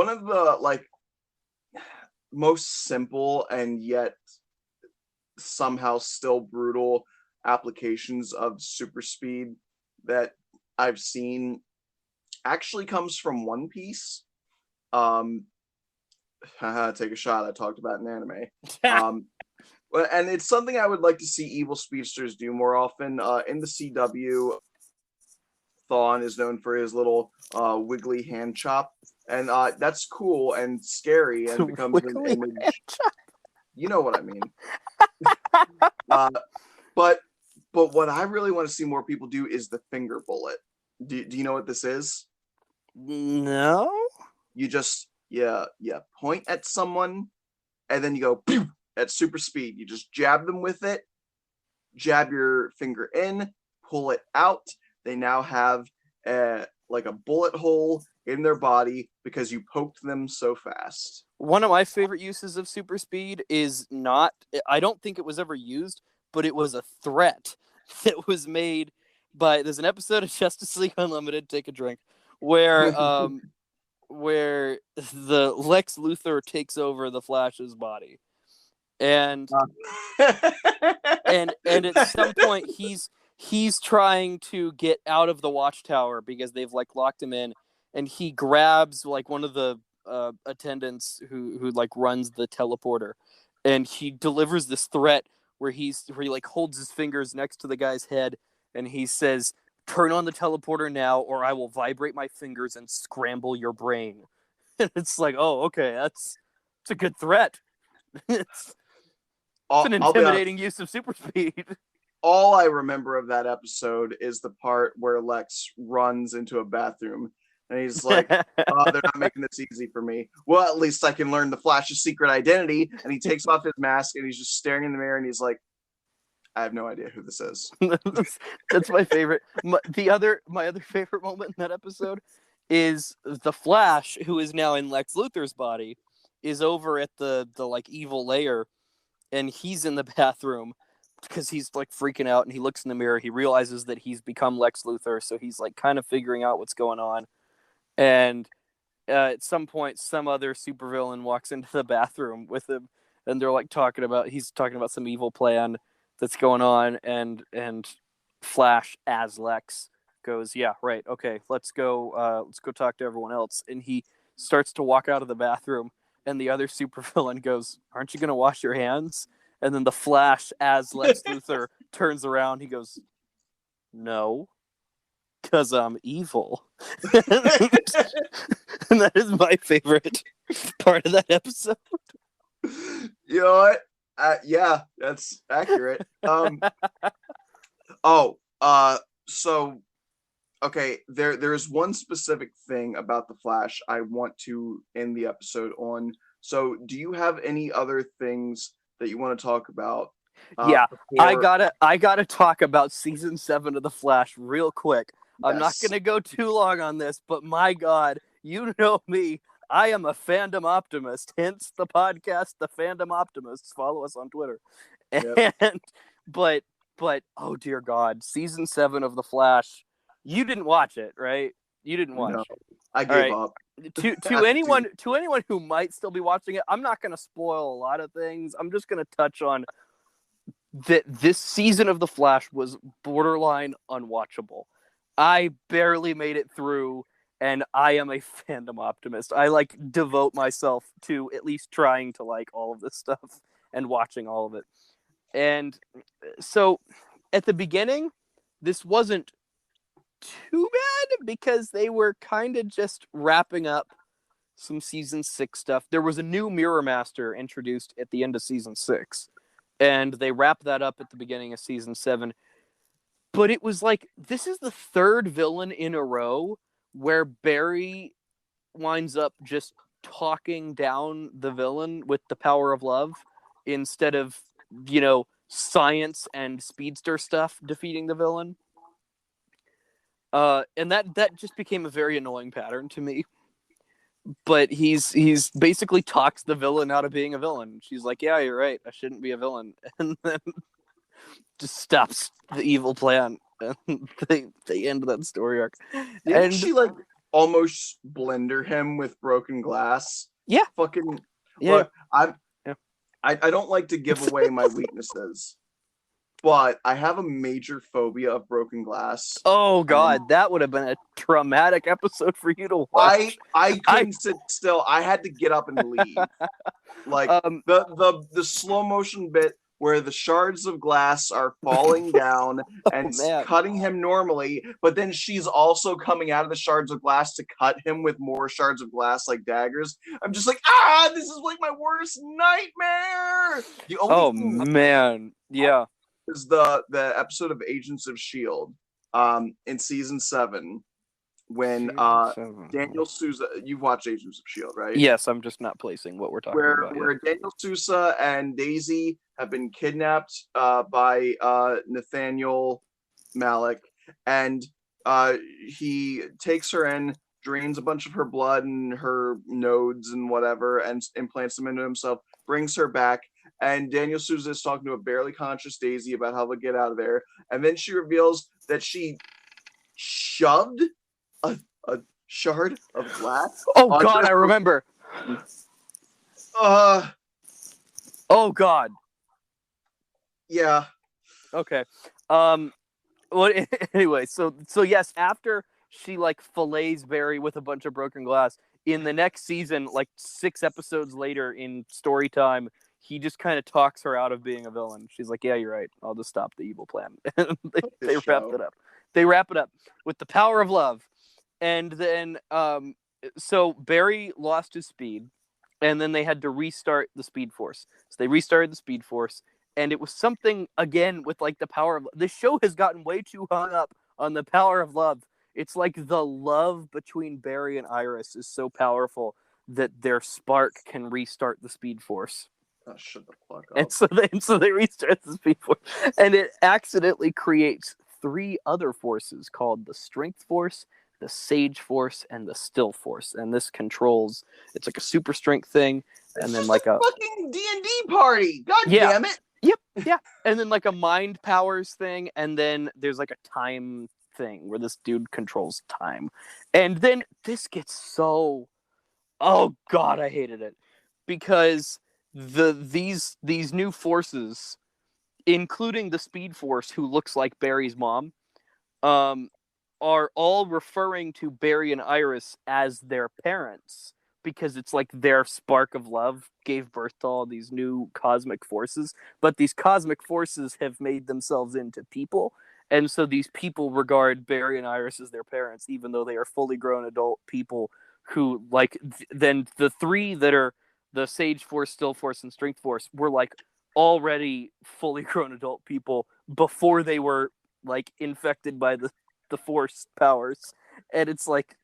Speaker 1: of the like most simple and yet somehow still brutal applications of super speed that I've seen actually comes from One Piece. Take a shot. I talked about an anime. And it's something I would like to see evil speedsters do more often. In the CW, Thawne is known for his little wiggly hand chop, and that's cool and scary and becomes an image. You know what I mean. But what I really want to see more people do is the finger bullet. Do you know what this is?
Speaker 2: No.
Speaker 1: You just point at someone, and then you go pew, at super speed. You just jab them with it, jab your finger in, pull it out. They now have like a bullet hole in their body because you poked them so fast.
Speaker 2: One of my favorite uses of super speed is not, I don't think it was ever used, but it was a threat that was made by, there's an episode of Justice League Unlimited, take a drink, where where the Lex Luthor takes over the Flash's body. And and at some point he's trying to get out of the watchtower because they've like locked him in, and he grabs like one of the attendants who like runs the teleporter, and he delivers this threat where he like holds his fingers next to the guy's head, and he says, "Turn on the teleporter now, or I will vibrate my fingers and scramble your brain." And it's like, oh, okay, it's a good threat. It's an intimidating use of super speed.
Speaker 1: All I remember of that episode is the part where Lex runs into a bathroom and he's like, "Oh, they're not making this easy for me. Well, at least I can learn the Flash's secret identity." And he takes off his mask and he's just staring in the mirror and he's like, "I have no idea who this is."
Speaker 2: That's my favorite. My other favorite moment in that episode is the Flash, who is now in Lex Luthor's body, is over at the like evil lair, and he's in the bathroom because he's like freaking out, and he looks in the mirror. He realizes that he's become Lex Luthor, so he's like kind of figuring out what's going on. And at some point, some other supervillain walks into the bathroom with him, and they're like he's talking about some evil plan that's going on, and Flash as Lex goes, "Yeah, right, okay, let's go talk to everyone else." And he starts to walk out of the bathroom, and the other supervillain goes, "Aren't you gonna wash your hands?" And then the Flash as Lex Luthor turns around. He goes, "No, because I'm evil." And that is my favorite part of that episode.
Speaker 1: You know what? Yeah, that's accurate. So okay, there's one specific thing about the Flash I want to end the episode on. So, do you have any other things that you want to talk about?
Speaker 2: Yeah, before... I gotta talk about season 7 of the Flash real quick. Yes. I'm not gonna go too long on this, but my God, you know me. I am a fandom optimist, hence the podcast, The Fandom Optimists. Follow us on Twitter. Yep. And but oh dear God, season 7 of The Flash. You didn't watch it, right? You didn't watch.
Speaker 1: No, I gave up.
Speaker 2: To anyone who might still be watching it, I'm not going to spoil a lot of things. I'm just going to touch on that this season of The Flash was borderline unwatchable. I barely made it through, and I am a fandom optimist. I like devote myself to at least trying to like all of this stuff and watching all of it. And so at the beginning, this wasn't too bad because they were kind of just wrapping up some season 6 stuff. There was a new Mirror Master introduced at the end of season 6, and they wrapped that up at the beginning of season 7. But it was like, this is the third villain in a row where Barry winds up just talking down the villain with the power of love instead of, science and speedster stuff defeating the villain. And that just became a very annoying pattern to me. But he's basically talks the villain out of being a villain. She's like, "Yeah, you're right. I shouldn't be a villain," and then just stops the evil plan. And they end that story arc.
Speaker 1: Didn't she like almost blender him with broken glass?
Speaker 2: Yeah,
Speaker 1: fucking.
Speaker 2: Yeah,
Speaker 1: look, I don't like to give away my weaknesses, but I have a major phobia of broken glass.
Speaker 2: Oh God, that would have been a traumatic episode for you to watch.
Speaker 1: I couldn't sit still. I had to get up and leave. Like the slow motion bit where the shards of glass are falling down and cutting him normally, but then she's also coming out of the shards of glass to cut him with more shards of glass like daggers. I'm just like, this is like my worst nightmare.
Speaker 2: Man, yeah.
Speaker 1: Is the episode of Agents of S.H.I.E.L.D. In season 7, when
Speaker 2: Season 7.
Speaker 1: Daniel Sousa, you've watched Agents of Shield, right?
Speaker 2: Yes, I'm just not placing what we're talking
Speaker 1: Where
Speaker 2: about yet.
Speaker 1: Daniel Sousa and Daisy have been kidnapped by Nathaniel Malik, and he takes her in, drains a bunch of her blood and her nodes and whatever, and implants them into himself, brings her back, and Daniel Sousa is talking to a barely conscious Daisy about how to get out of there, and then she reveals that she shoved a shard of glass.
Speaker 2: Oh God, I remember. Oh God.
Speaker 1: Yeah.
Speaker 2: Okay. Well, anyway, so yes, after she like fillets Barry with a bunch of broken glass, in the next season, like 6 episodes later in story time, he just kind of talks her out of being a villain. She's like, "Yeah, you're right. I'll just stop the evil plan." they wrap it up. They wrap it up with the power of love, and then so Barry lost his speed, and then they had to restart the Speed Force. So they restarted the Speed Force, and it was something again with like the power of this show has gotten way too hung up on the power of love. It's like the love between Barry and Iris is so powerful that their spark can restart the Speed Force.
Speaker 1: Oh, shut the fuck up.
Speaker 2: And so they restart the Speed Force, and it accidentally creates 3 other forces called the Strength Force, the Sage Force, and the Still Force. And this controls. It's like a super strength thing, and then like a
Speaker 1: fucking D&D party. God damn it.
Speaker 2: Yep, yeah. And then like a mind powers thing, and then there's like a time thing where this dude controls time. And then this gets so oh God, I hated it. Because these new forces, including the Speed Force, who looks like Barry's mom, are all referring to Barry and Iris as their parents, because it's like their spark of love gave birth to all these new cosmic forces. But these cosmic forces have made themselves into people. And so these people regard Barry and Iris as their parents, even though they are fully grown adult people who, like, then the 3 that are the Sage Force, Still Force, and Strength Force were, like, already fully grown adult people before they were, like, infected by the Force powers. And it's like,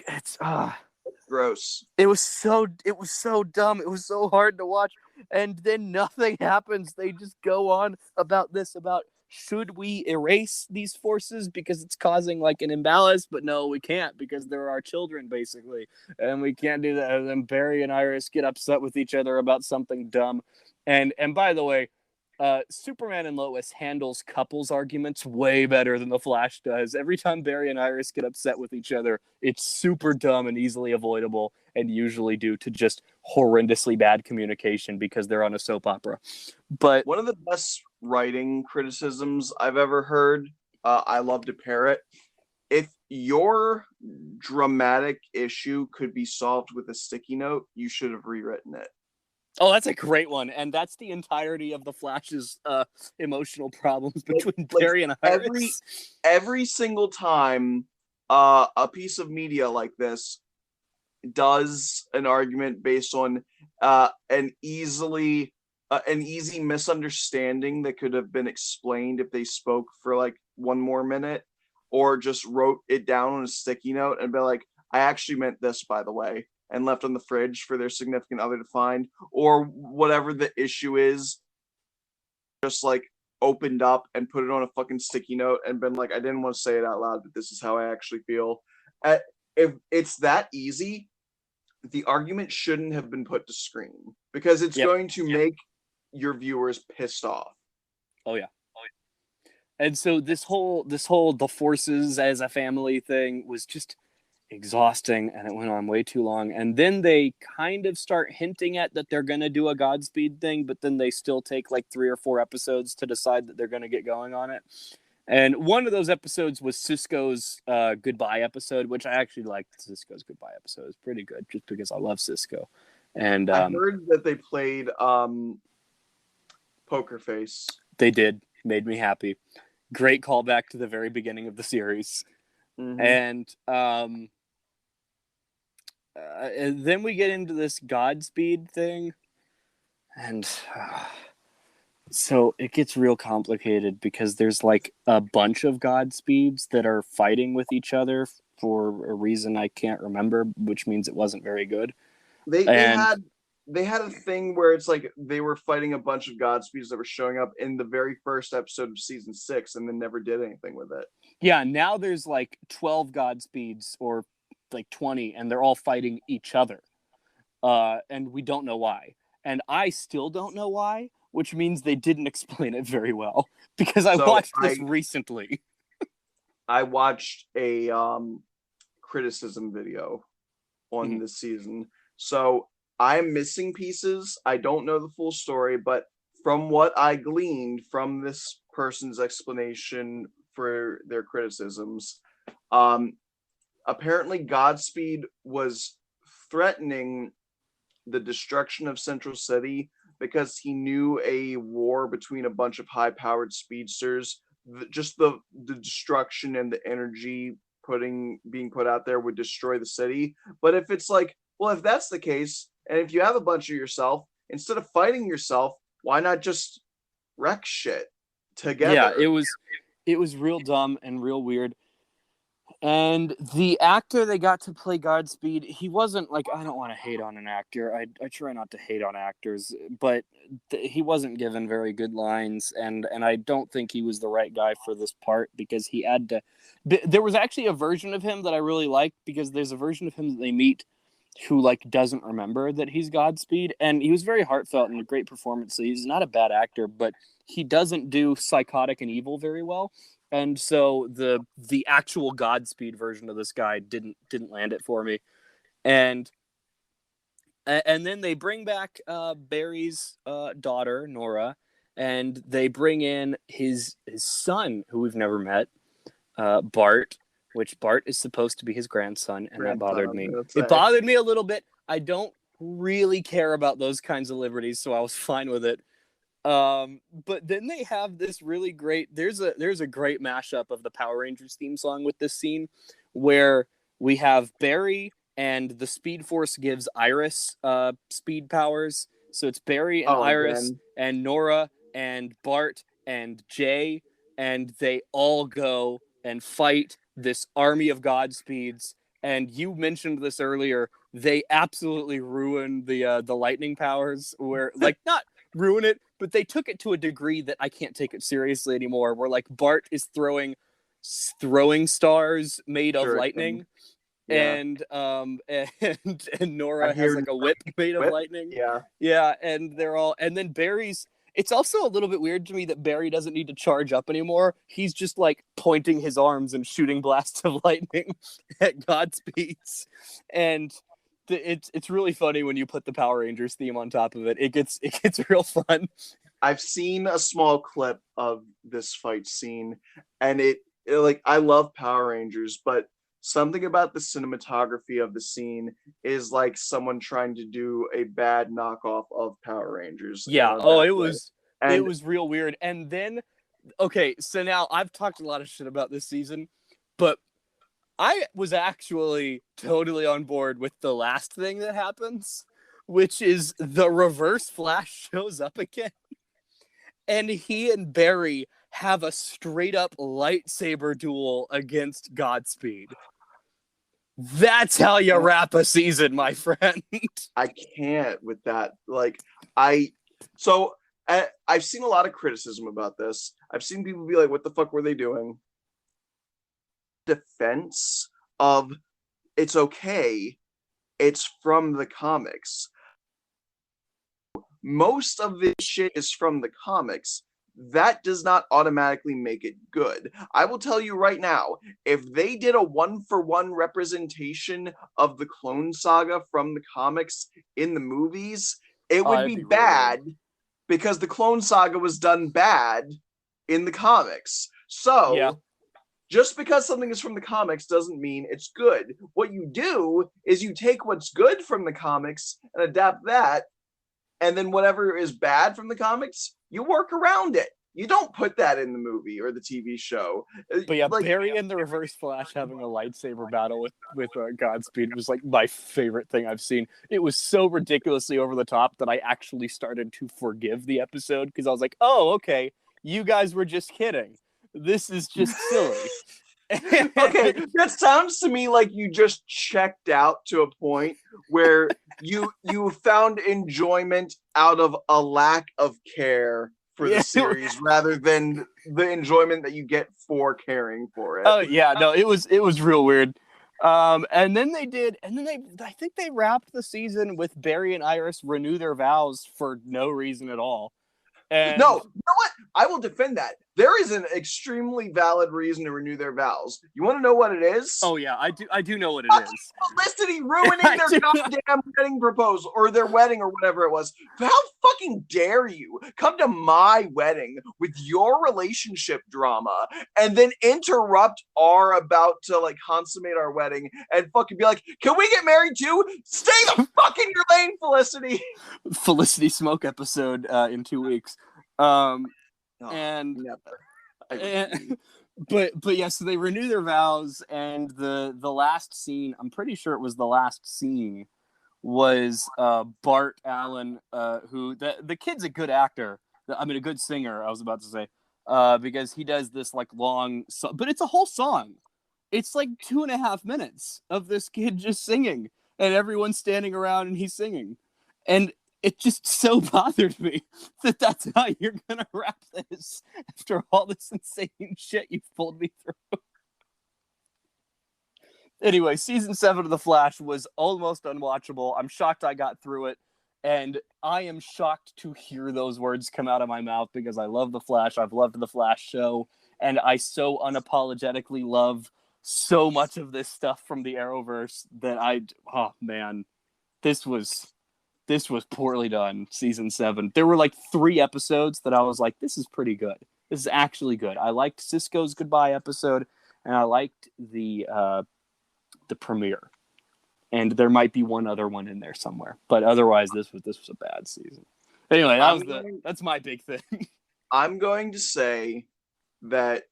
Speaker 2: it's
Speaker 1: gross.
Speaker 2: It was so dumb. It was so hard to watch, and then nothing happens. They just go on about should we erase these forces because it's causing like an imbalance, but no, we can't because they're our children basically, and we can't do that. And then Barry and Iris get upset with each other about something dumb, and by the way, Superman and Lois handles couples arguments way better than the Flash does. Every time Barry and Iris get upset with each other, it's super dumb and easily avoidable, and usually due to just horrendously bad communication because they're on a soap opera. But
Speaker 1: one of the best writing criticisms I've ever heard, I love to parrot. If your dramatic issue could be solved with a sticky note, you should have rewritten it.
Speaker 2: Oh, that's a great one, and that's the entirety of the Flash's emotional problems between Barry and Iris.
Speaker 1: Every single time a piece of media like this does an argument based on an easy misunderstanding that could have been explained if they spoke for like 1 more minute, or just wrote it down on a sticky note and be like, I actually meant this, by the way, and left on the fridge for their significant other to find, or whatever the issue is, just like opened up and put it on a fucking sticky note and been like, I didn't want to say it out loud, but this is how I actually feel. If it's that easy, the argument shouldn't have been put to screen, because it's going to make your viewers pissed off.
Speaker 2: Oh yeah. And so this whole the forces as a family thing was just exhausting, and it went on way too long. And then they kind of start hinting at that they're going to do a Godspeed thing, but then they still take like 3 or 4 episodes to decide that they're going to get going on it. And one of those episodes was Cisco's goodbye episode, which I actually liked. Cisco's goodbye episode is pretty good, just because I love Cisco. And
Speaker 1: I heard that they played Poker Face.
Speaker 2: They did. Made me happy. Great callback to the very beginning of the series. Mm-hmm. And then we get into this Godspeed thing, and So it gets real complicated because there's like a bunch of Godspeeds that are fighting with each other for a reason I can't remember, which means it wasn't very good.
Speaker 1: They they
Speaker 2: And
Speaker 1: had they had a thing where it's like they were fighting a bunch of Godspeeds that were showing up in the very first episode of season 6 and then never did anything with it.
Speaker 2: yeah, now there's like 12 Godspeeds or like 20, and they're all fighting each other. And we don't know why. And I still don't know why, which means they didn't explain it very well because I
Speaker 1: So
Speaker 2: watched this recently.
Speaker 1: I watched a criticism video on
Speaker 2: Mhm.
Speaker 1: this season. So I'm missing pieces. I don't know the full story, but from what I gleaned from this person's explanation for their criticisms, um, apparently Godspeed was threatening the destruction of Central City because he knew a war between a bunch of high-powered speedsters, just the destruction and the energy putting being put out there would destroy the city. But if it's like, well, if that's the case, and if you have a bunch of yourself, instead of fighting yourself, why not just wreck shit
Speaker 2: Yeah,
Speaker 1: together?
Speaker 2: it was real dumb and real weird. And the actor they got to play Godspeed, he wasn't like, I don't want to hate on an actor. I try not to hate on actors, but he wasn't given very good lines, and I don't think he was the right guy for this part because he had to. There was actually a version of him that I really liked because there's a version of him that they meet who like doesn't remember that he's Godspeed, and he was very heartfelt and a great performance. So he's not a bad actor, but he doesn't do psychotic and evil very well, and so the actual Godspeed version of this guy didn't land it for me. And then they bring back Barry's daughter Nora, and they bring in his son who we've never met, Bart, which Bart is supposed to be his grandson, and that
Speaker 1: Grandson,
Speaker 2: bothered
Speaker 1: I'm
Speaker 2: me.
Speaker 1: gonna
Speaker 2: It
Speaker 1: say.
Speaker 2: bothered me a little bit. I don't really care about those kinds of liberties, so I was fine with it. But then they have this really great. There's a great mashup of the Power Rangers theme song with this scene, where we have Barry and the Speed Force gives Iris speed powers. So it's Barry and
Speaker 1: Oh,
Speaker 2: Iris
Speaker 1: again.
Speaker 2: and Nora and Bart and Jay, and they all go and fight this army of Godspeeds. And you mentioned this earlier. They absolutely ruin the lightning powers, where like not ruin it, but they took it to a degree that I can't take it seriously anymore. Where like Bart is throwing stars made of
Speaker 1: Shuriken.
Speaker 2: lightning,
Speaker 1: Yeah.
Speaker 2: and
Speaker 1: I
Speaker 2: Nora has
Speaker 1: hear
Speaker 2: like a whip made of
Speaker 1: whip.
Speaker 2: lightning.
Speaker 1: Yeah.
Speaker 2: Yeah, and they're all and then Barry's. It's also a little bit weird to me that Barry doesn't need to charge up anymore. He's just like pointing his arms and shooting blasts of lightning at Godspeeds, and it's really funny when you put the Power Rangers theme on top of it. It gets real fun.
Speaker 1: I've seen a small clip of this fight scene, and it like I love Power Rangers, but something about the cinematography of the scene is like someone trying to do a bad knockoff of Power Rangers in
Speaker 2: Yeah.
Speaker 1: a
Speaker 2: Oh,
Speaker 1: bad way.
Speaker 2: it
Speaker 1: And
Speaker 2: was real weird. And then okay, so now I've talked a lot of shit about this season, but I was actually totally on board with the last thing that happens, which is the Reverse Flash shows up again, and he and Barry have a straight up lightsaber duel against Godspeed. That's how you wrap a season, my friend.
Speaker 1: I can't with that. Like I so I've seen a lot of criticism about this. I've seen people be like, "What the fuck were they doing?" Defense of it's okay. It's from the comics. Most of this shit is from the comics. That does not automatically make it good. I will tell you right now, if they did a one for one representation of the Clone Saga from the comics in the movies, it would
Speaker 2: That'd
Speaker 1: be
Speaker 2: be real good.
Speaker 1: bad because the Clone Saga was done bad in the comics.
Speaker 2: Yeah,
Speaker 1: So, just because something is from the comics doesn't mean it's good. What you do is you take what's good from the comics and adapt that, and then whatever is bad from the comics, you work around it. You don't put that in the movie or the TV show.
Speaker 2: But yeah,
Speaker 1: Like,
Speaker 2: Barry and the Reverse Flash having a lightsaber battle with Godspeed was like my favorite thing I've seen. It was so ridiculously over the top that I actually started to forgive the episode because I was like, oh, okay, you guys were just kidding. This is just silly.
Speaker 1: okay, that sounds to me like you just checked out to a point where you found enjoyment out of a lack of care for the series rather than the enjoyment that you get for caring for it.
Speaker 2: Oh yeah, no, it was real weird. And then I think they wrapped the season with Barry and Iris renew their vows for no reason at all. And
Speaker 1: no, you know what? I will defend that. There is an extremely valid reason to renew their vows. You want to know what it is?
Speaker 2: Oh yeah, I do know what it is.
Speaker 1: Felicity ruining their goddamn wedding proposal or their wedding or whatever it was. How fucking dare you come to my wedding with your relationship drama and then interrupt our about to like consummate our wedding and fucking be like, can we get married too? Stay the fuck in your lane, Felicity.
Speaker 2: Felicity Smoke episode in 2 weeks. But yeah, so they renew their vows, and the last scene, I'm pretty sure it was the last scene, was Bart Allen, who the kid's a good actor. I mean, a good singer. I was about to say, because he does this like long, but it's a whole song. It's like 2.5 minutes of this kid just singing, and everyone's standing around and he's singing, and it just so bothered me that that's how you're going to wrap this after all this insane shit you've pulled me through. Anyway, season 7 of The Flash was almost unwatchable. I'm shocked I got through it. And I am shocked to hear those words come out of my mouth because I love The Flash. I've loved The Flash show. And I so unapologetically love so much of this stuff from the Arrowverse that oh man, this was poorly done, season 7. There were like 3 episodes that I was like, this is pretty good. This is actually good. I liked Cisco's goodbye episode, and I liked the premiere. And there might be one other one in there somewhere. But otherwise, this was a bad season. Anyway, that's my big thing.
Speaker 1: I'm going to say that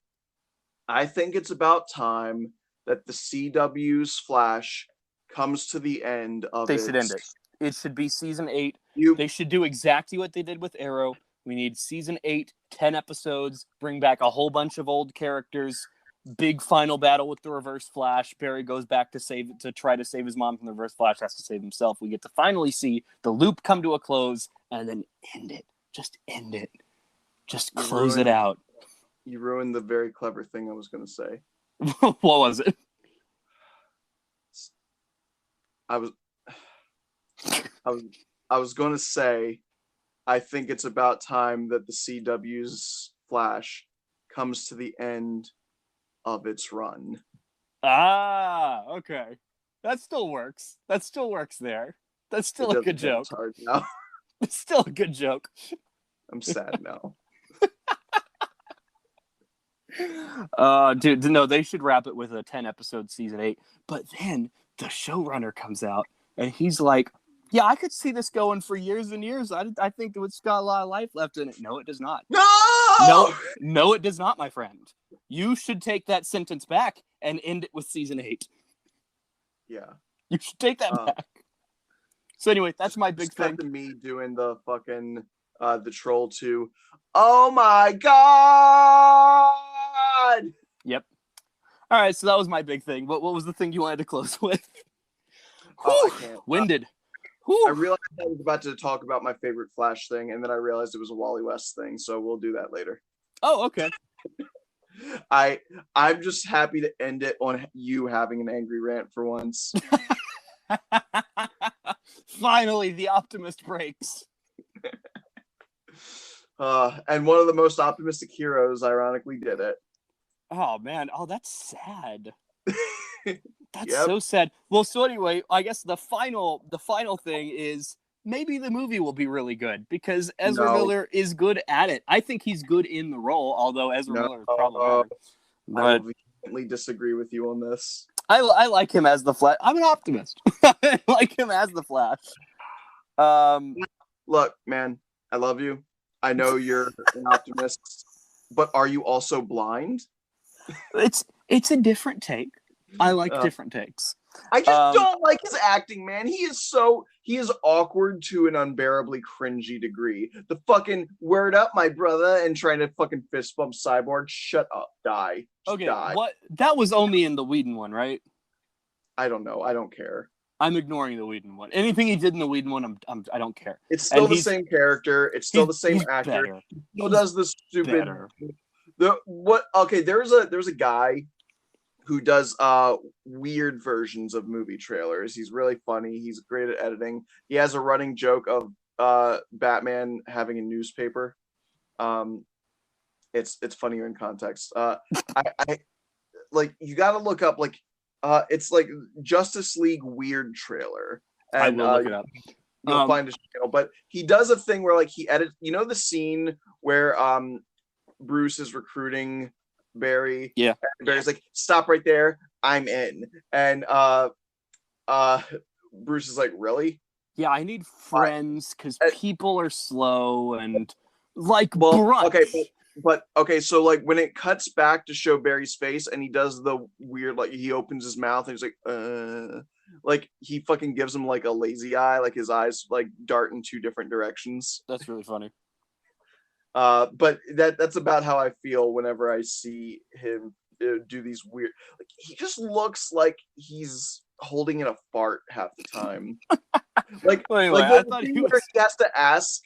Speaker 1: I think it's about time that the CW's Flash comes to the end of
Speaker 2: They should end it. It should be season 8. They should do exactly what they did with Arrow. We need season 8, 10 episodes, bring back a whole bunch of old characters, big final battle with the Reverse Flash. Barry goes back to try to save his mom from the Reverse Flash, has to save himself. We get to finally see the loop come to a close and then end it. Just end it. Just close it out.
Speaker 1: You ruined the very clever thing I was going to say.
Speaker 2: What was it?
Speaker 1: I was going to say, I think it's about time that the CW's Flash comes to the end of its run.
Speaker 2: Ah, okay. That still works. That still works there. That's still a good joke.
Speaker 1: Hard now.
Speaker 2: It's still a good joke.
Speaker 1: I'm sad now.
Speaker 2: Dude, no, they should wrap it with a 10-episode season 8. But then the showrunner comes out and he's like, yeah, I could see this going for years and years. I think it's got a lot of life left in it. No, it does not. No, it does not, my friend. You should take that sentence back and end it with season 8.
Speaker 1: Yeah.
Speaker 2: You should take that back. So anyway, that's my big thing.
Speaker 1: Me doing the fucking the Troll 2. Oh my god!
Speaker 2: Yep. All right, so that was my big thing. What was the thing you wanted to close with?
Speaker 1: I can't.
Speaker 2: Winded.
Speaker 1: I realized I was about to talk about my favorite Flash thing, and then I realized it was a Wally West thing, so we'll do that later.
Speaker 2: Oh, okay.
Speaker 1: I'm just happy to end it on you having an angry rant for once.
Speaker 2: Finally, the optimist breaks.
Speaker 1: And one of the most optimistic heroes, ironically, did it.
Speaker 2: Oh man! Oh, that's sad. That's so sad. Well, so anyway, I guess the final thing is maybe the movie will be really good because Ezra Miller is good at it. I think he's good in the role, although Ezra Miller is problematic.
Speaker 1: I vehemently disagree with you on this.
Speaker 2: I like him as the Flash. I'm an optimist. I like him as the Flash.
Speaker 1: Look, man, I love you. I know you're an optimist. but are you also blind?
Speaker 2: It's a different take. I like
Speaker 1: Uh,
Speaker 2: different takes.
Speaker 1: I just don't like his acting, man. He is awkward to an unbearably cringy degree. The fucking word up, my brother, and trying to fucking fist bump Cyborg. Shut up, die. Just
Speaker 2: Okay,
Speaker 1: die.
Speaker 2: what that was only in the Whedon one, right?
Speaker 1: I don't know. I don't care.
Speaker 2: I'm ignoring the Whedon one. Anything he did in the Whedon one, I don't care.
Speaker 1: It's
Speaker 2: And
Speaker 1: still the same character. It's still the same
Speaker 2: he's
Speaker 1: actor.
Speaker 2: better.
Speaker 1: He still does the stupid.
Speaker 2: Better.
Speaker 1: Okay, there's a guy who does weird versions of movie trailers. He's really funny. He's great at editing. He has a running joke of Batman having a newspaper. It's funnier in context. I like you got to look up like it's like Justice League weird trailer. And,
Speaker 2: I will look it up.
Speaker 1: You'll find his channel, but he does a thing where like he edits. You know the scene where Bruce is recruiting Barry.
Speaker 2: Yeah.
Speaker 1: And Barry's like, stop right there. I'm in. And Bruce is like, really?
Speaker 2: Yeah, I need friends because people are slow and like brunch.
Speaker 1: Okay, but okay, so like when it cuts back to show Barry's face and he does the weird like he opens his mouth and he's like he fucking gives him like a lazy eye, like his eyes like dart in two different directions.
Speaker 2: That's really funny.
Speaker 1: But that's about how I feel whenever I see him do these weird. Like he just looks like he's holding in a fart half the time. Like,
Speaker 2: anyway,
Speaker 1: like
Speaker 2: I thought he
Speaker 1: has to ask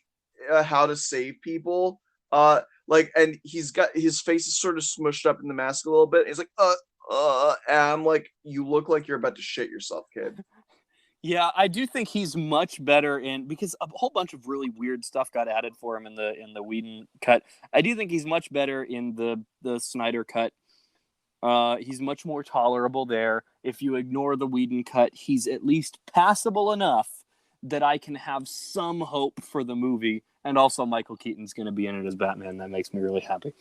Speaker 1: how to save people. Like, and he's got his face is sort of smushed up in the mask a little bit. He's like, and I'm like, you look like you're about to shit yourself, kid.
Speaker 2: Yeah, I do think he's much better because a whole bunch of really weird stuff got added for him in the Whedon cut. I do think he's much better in the Snyder cut. He's much more tolerable there. If you ignore the Whedon cut, he's at least passable enough that I can have some hope for the movie. And also Michael Keaton's going to be in it as Batman. That makes me really happy.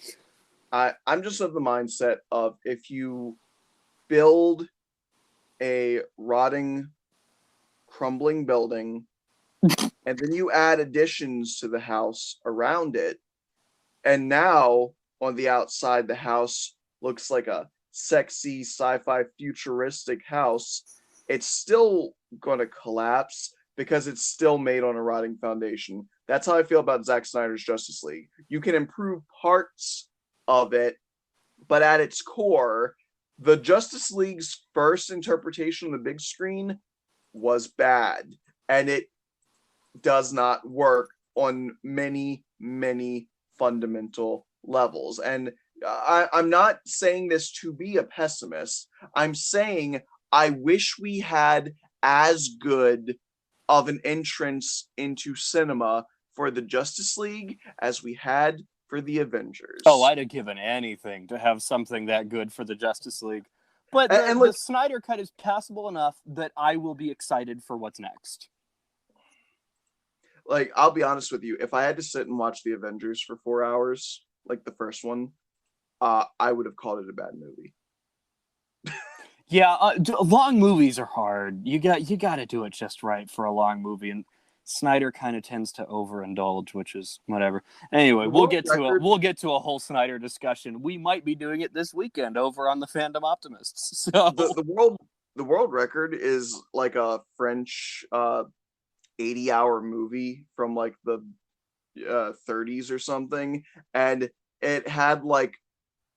Speaker 1: I'm just of the mindset of if you build a rotting, crumbling building and then you add additions to the house around it, and now on the outside the house looks like a sexy sci-fi futuristic house, it's still going to collapse because it's still made on a rotting foundation. That's how I feel about Zack Snyder's Justice League. You can improve parts of it, but at its core, the Justice League's first interpretation on the big screen was bad, and it does not work on many, many fundamental levels. And I'm not saying this to be a pessimist. I'm saying I wish we had as good of an entrance into cinema for the Justice League as we had for the Avengers.
Speaker 2: Oh, I'd have given anything to have something that good for the Justice League. But the Snyder cut is passable enough that I will be excited for what's next.
Speaker 1: Like, I'll be honest with you. If I had to sit and watch the Avengers for 4 hours, like the first one, I would have called it a bad movie.
Speaker 2: Yeah, long movies are hard. You got to do it just right for a long movie, and Snyder kind of tends to overindulge, which is whatever. Anyway, we'll get to a whole Snyder discussion. We might be doing it this weekend over on the Fandom Optimists. So
Speaker 1: the world record is like a French 80-hour movie from like the 30s or something, and it had like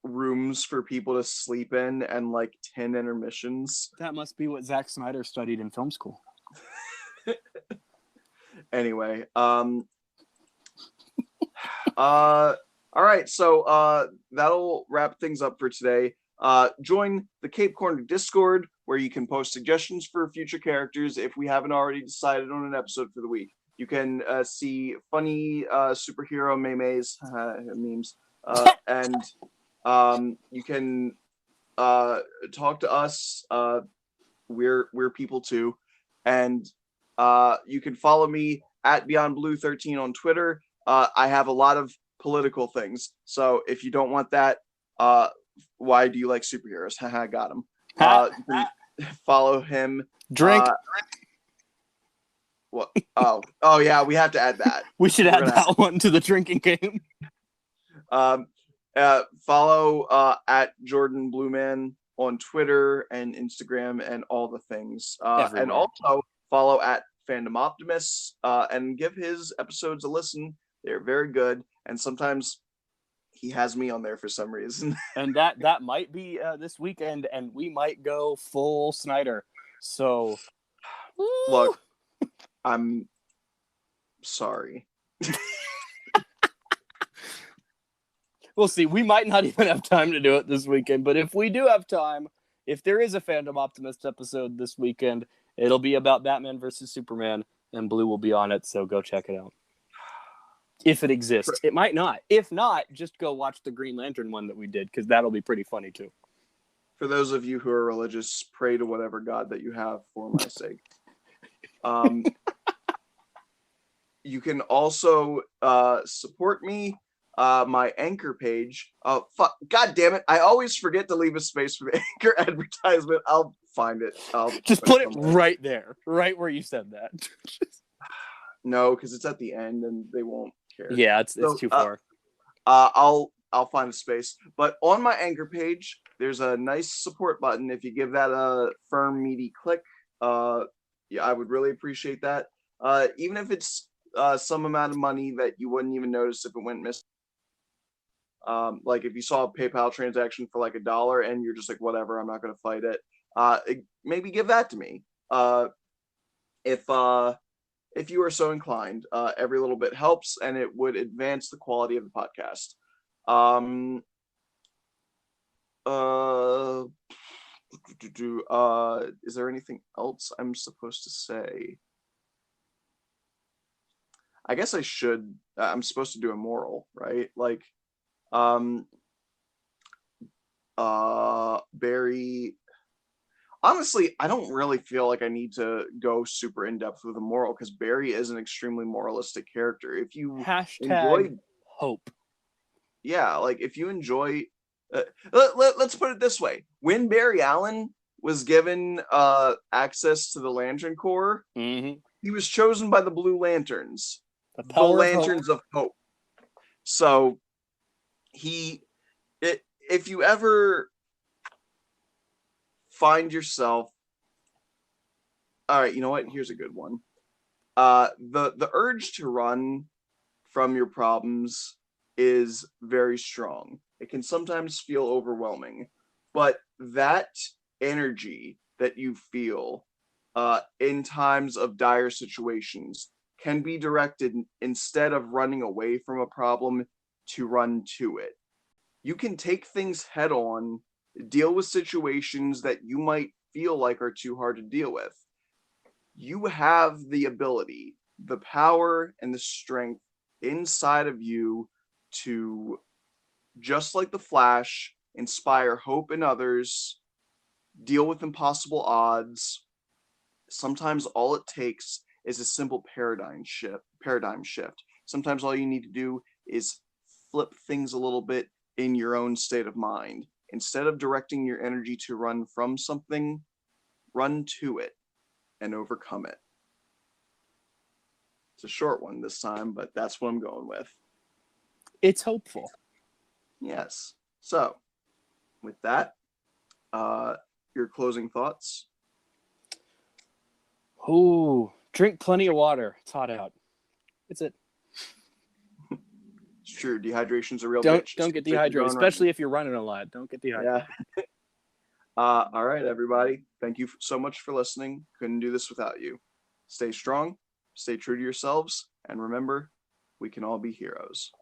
Speaker 1: rooms for people to sleep in and like 10 intermissions.
Speaker 2: That must be what Zack Snyder studied in film school.
Speaker 1: Anyway, all right, so that'll wrap things up for today. Join the Cape Corner Discord where you can post suggestions for future characters if we haven't already decided on an episode for the week. You can see funny superhero memes, and you can talk to us. We're people too, and you can follow me at BeyondBlue13 on Twitter. I have a lot of political things, so if you don't want that, why do you like superheroes? Haha, got him. You can follow him.
Speaker 2: Drink.
Speaker 1: What? Oh yeah, we have to add that.
Speaker 2: We should add that one to the drinking game.
Speaker 1: Follow at Jordan Blueman on Twitter and Instagram and all the things. And
Speaker 2: Everywhere.
Speaker 1: also follow at Fandom Optimists and give his episodes a listen. They're very good. And sometimes he has me on there for some reason.
Speaker 2: And that might be this weekend, and we might go full Snyder. So,
Speaker 1: Look, I'm sorry.
Speaker 2: we'll see. We might not even have time to do it this weekend, but if we do have time, if there is a Fandom Optimist episode this weekend, it'll be about Batman versus Superman, and Blue will be on it, so go check it out. If it exists. It might not. If not, just go watch the Green Lantern one that we did, because that'll be pretty funny too.
Speaker 1: For those of you who are religious, pray to whatever God that you have for my sake. You can also support me. My Anchor page. Oh, fuck. God damn it. I always forget to leave a space for the Anchor advertisement. I'll find it. I'll
Speaker 2: just put it right there, right where you said that.
Speaker 1: No, because it's at the end and they won't care.
Speaker 2: Yeah, it's too far.
Speaker 1: I'll find a space. But on my Anchor page, there's a nice support button. If you give that a firm, meaty click, yeah, I would really appreciate that. Even if it's some amount of money that you wouldn't even notice if it went missing. Like if you saw a PayPal transaction for like $1 and you're just like, whatever, I'm not going to fight it. Maybe give that to me. If you are so inclined, every little bit helps and it would advance the quality of the podcast. Is there anything else I'm supposed to say? I guess I should. I'm supposed to do a moral, right? Like, Barry. Honestly, I don't really feel like I need to go super in depth with a moral because Barry is an extremely moralistic character. If you enjoy
Speaker 2: hope,
Speaker 1: yeah, like if you enjoy, let's put it this way: when Barry Allen was given access to the Lantern Corps, he was chosen by the Blue Lanterns, the Lanterns of Hope. So if you ever find yourself, all right, you know what? Here's a good one. The urge to run from your problems is very strong. It can sometimes feel overwhelming, but that energy that you feel in times of dire situations can be directed, instead of running away from a problem, to run to it. You can take things head on, deal with situations that you might feel like are too hard to deal with. You have the ability, the power, and the strength inside of you to, just like the Flash, inspire hope in others, deal with impossible odds. Sometimes all it takes is a simple paradigm shift. Sometimes all you need to do is flip things a little bit in your own state of mind. Instead of directing your energy to run from something, run to it and overcome it. It's a short one this time, but that's what I'm going with.
Speaker 2: It's hopeful.
Speaker 1: Yes. So, with that, your closing thoughts?
Speaker 2: Ooh, drink plenty of water. It's hot out. That's it.
Speaker 1: It's true. Dehydration's a real
Speaker 2: bitch.
Speaker 1: bitch.
Speaker 2: Don't get dehydrated, especially if you're running a lot. Don't get dehydrated.
Speaker 1: Yeah. All right, everybody. Thank you so much for listening. Couldn't do this without you. Stay strong, stay true to yourselves, and remember, we can all be heroes.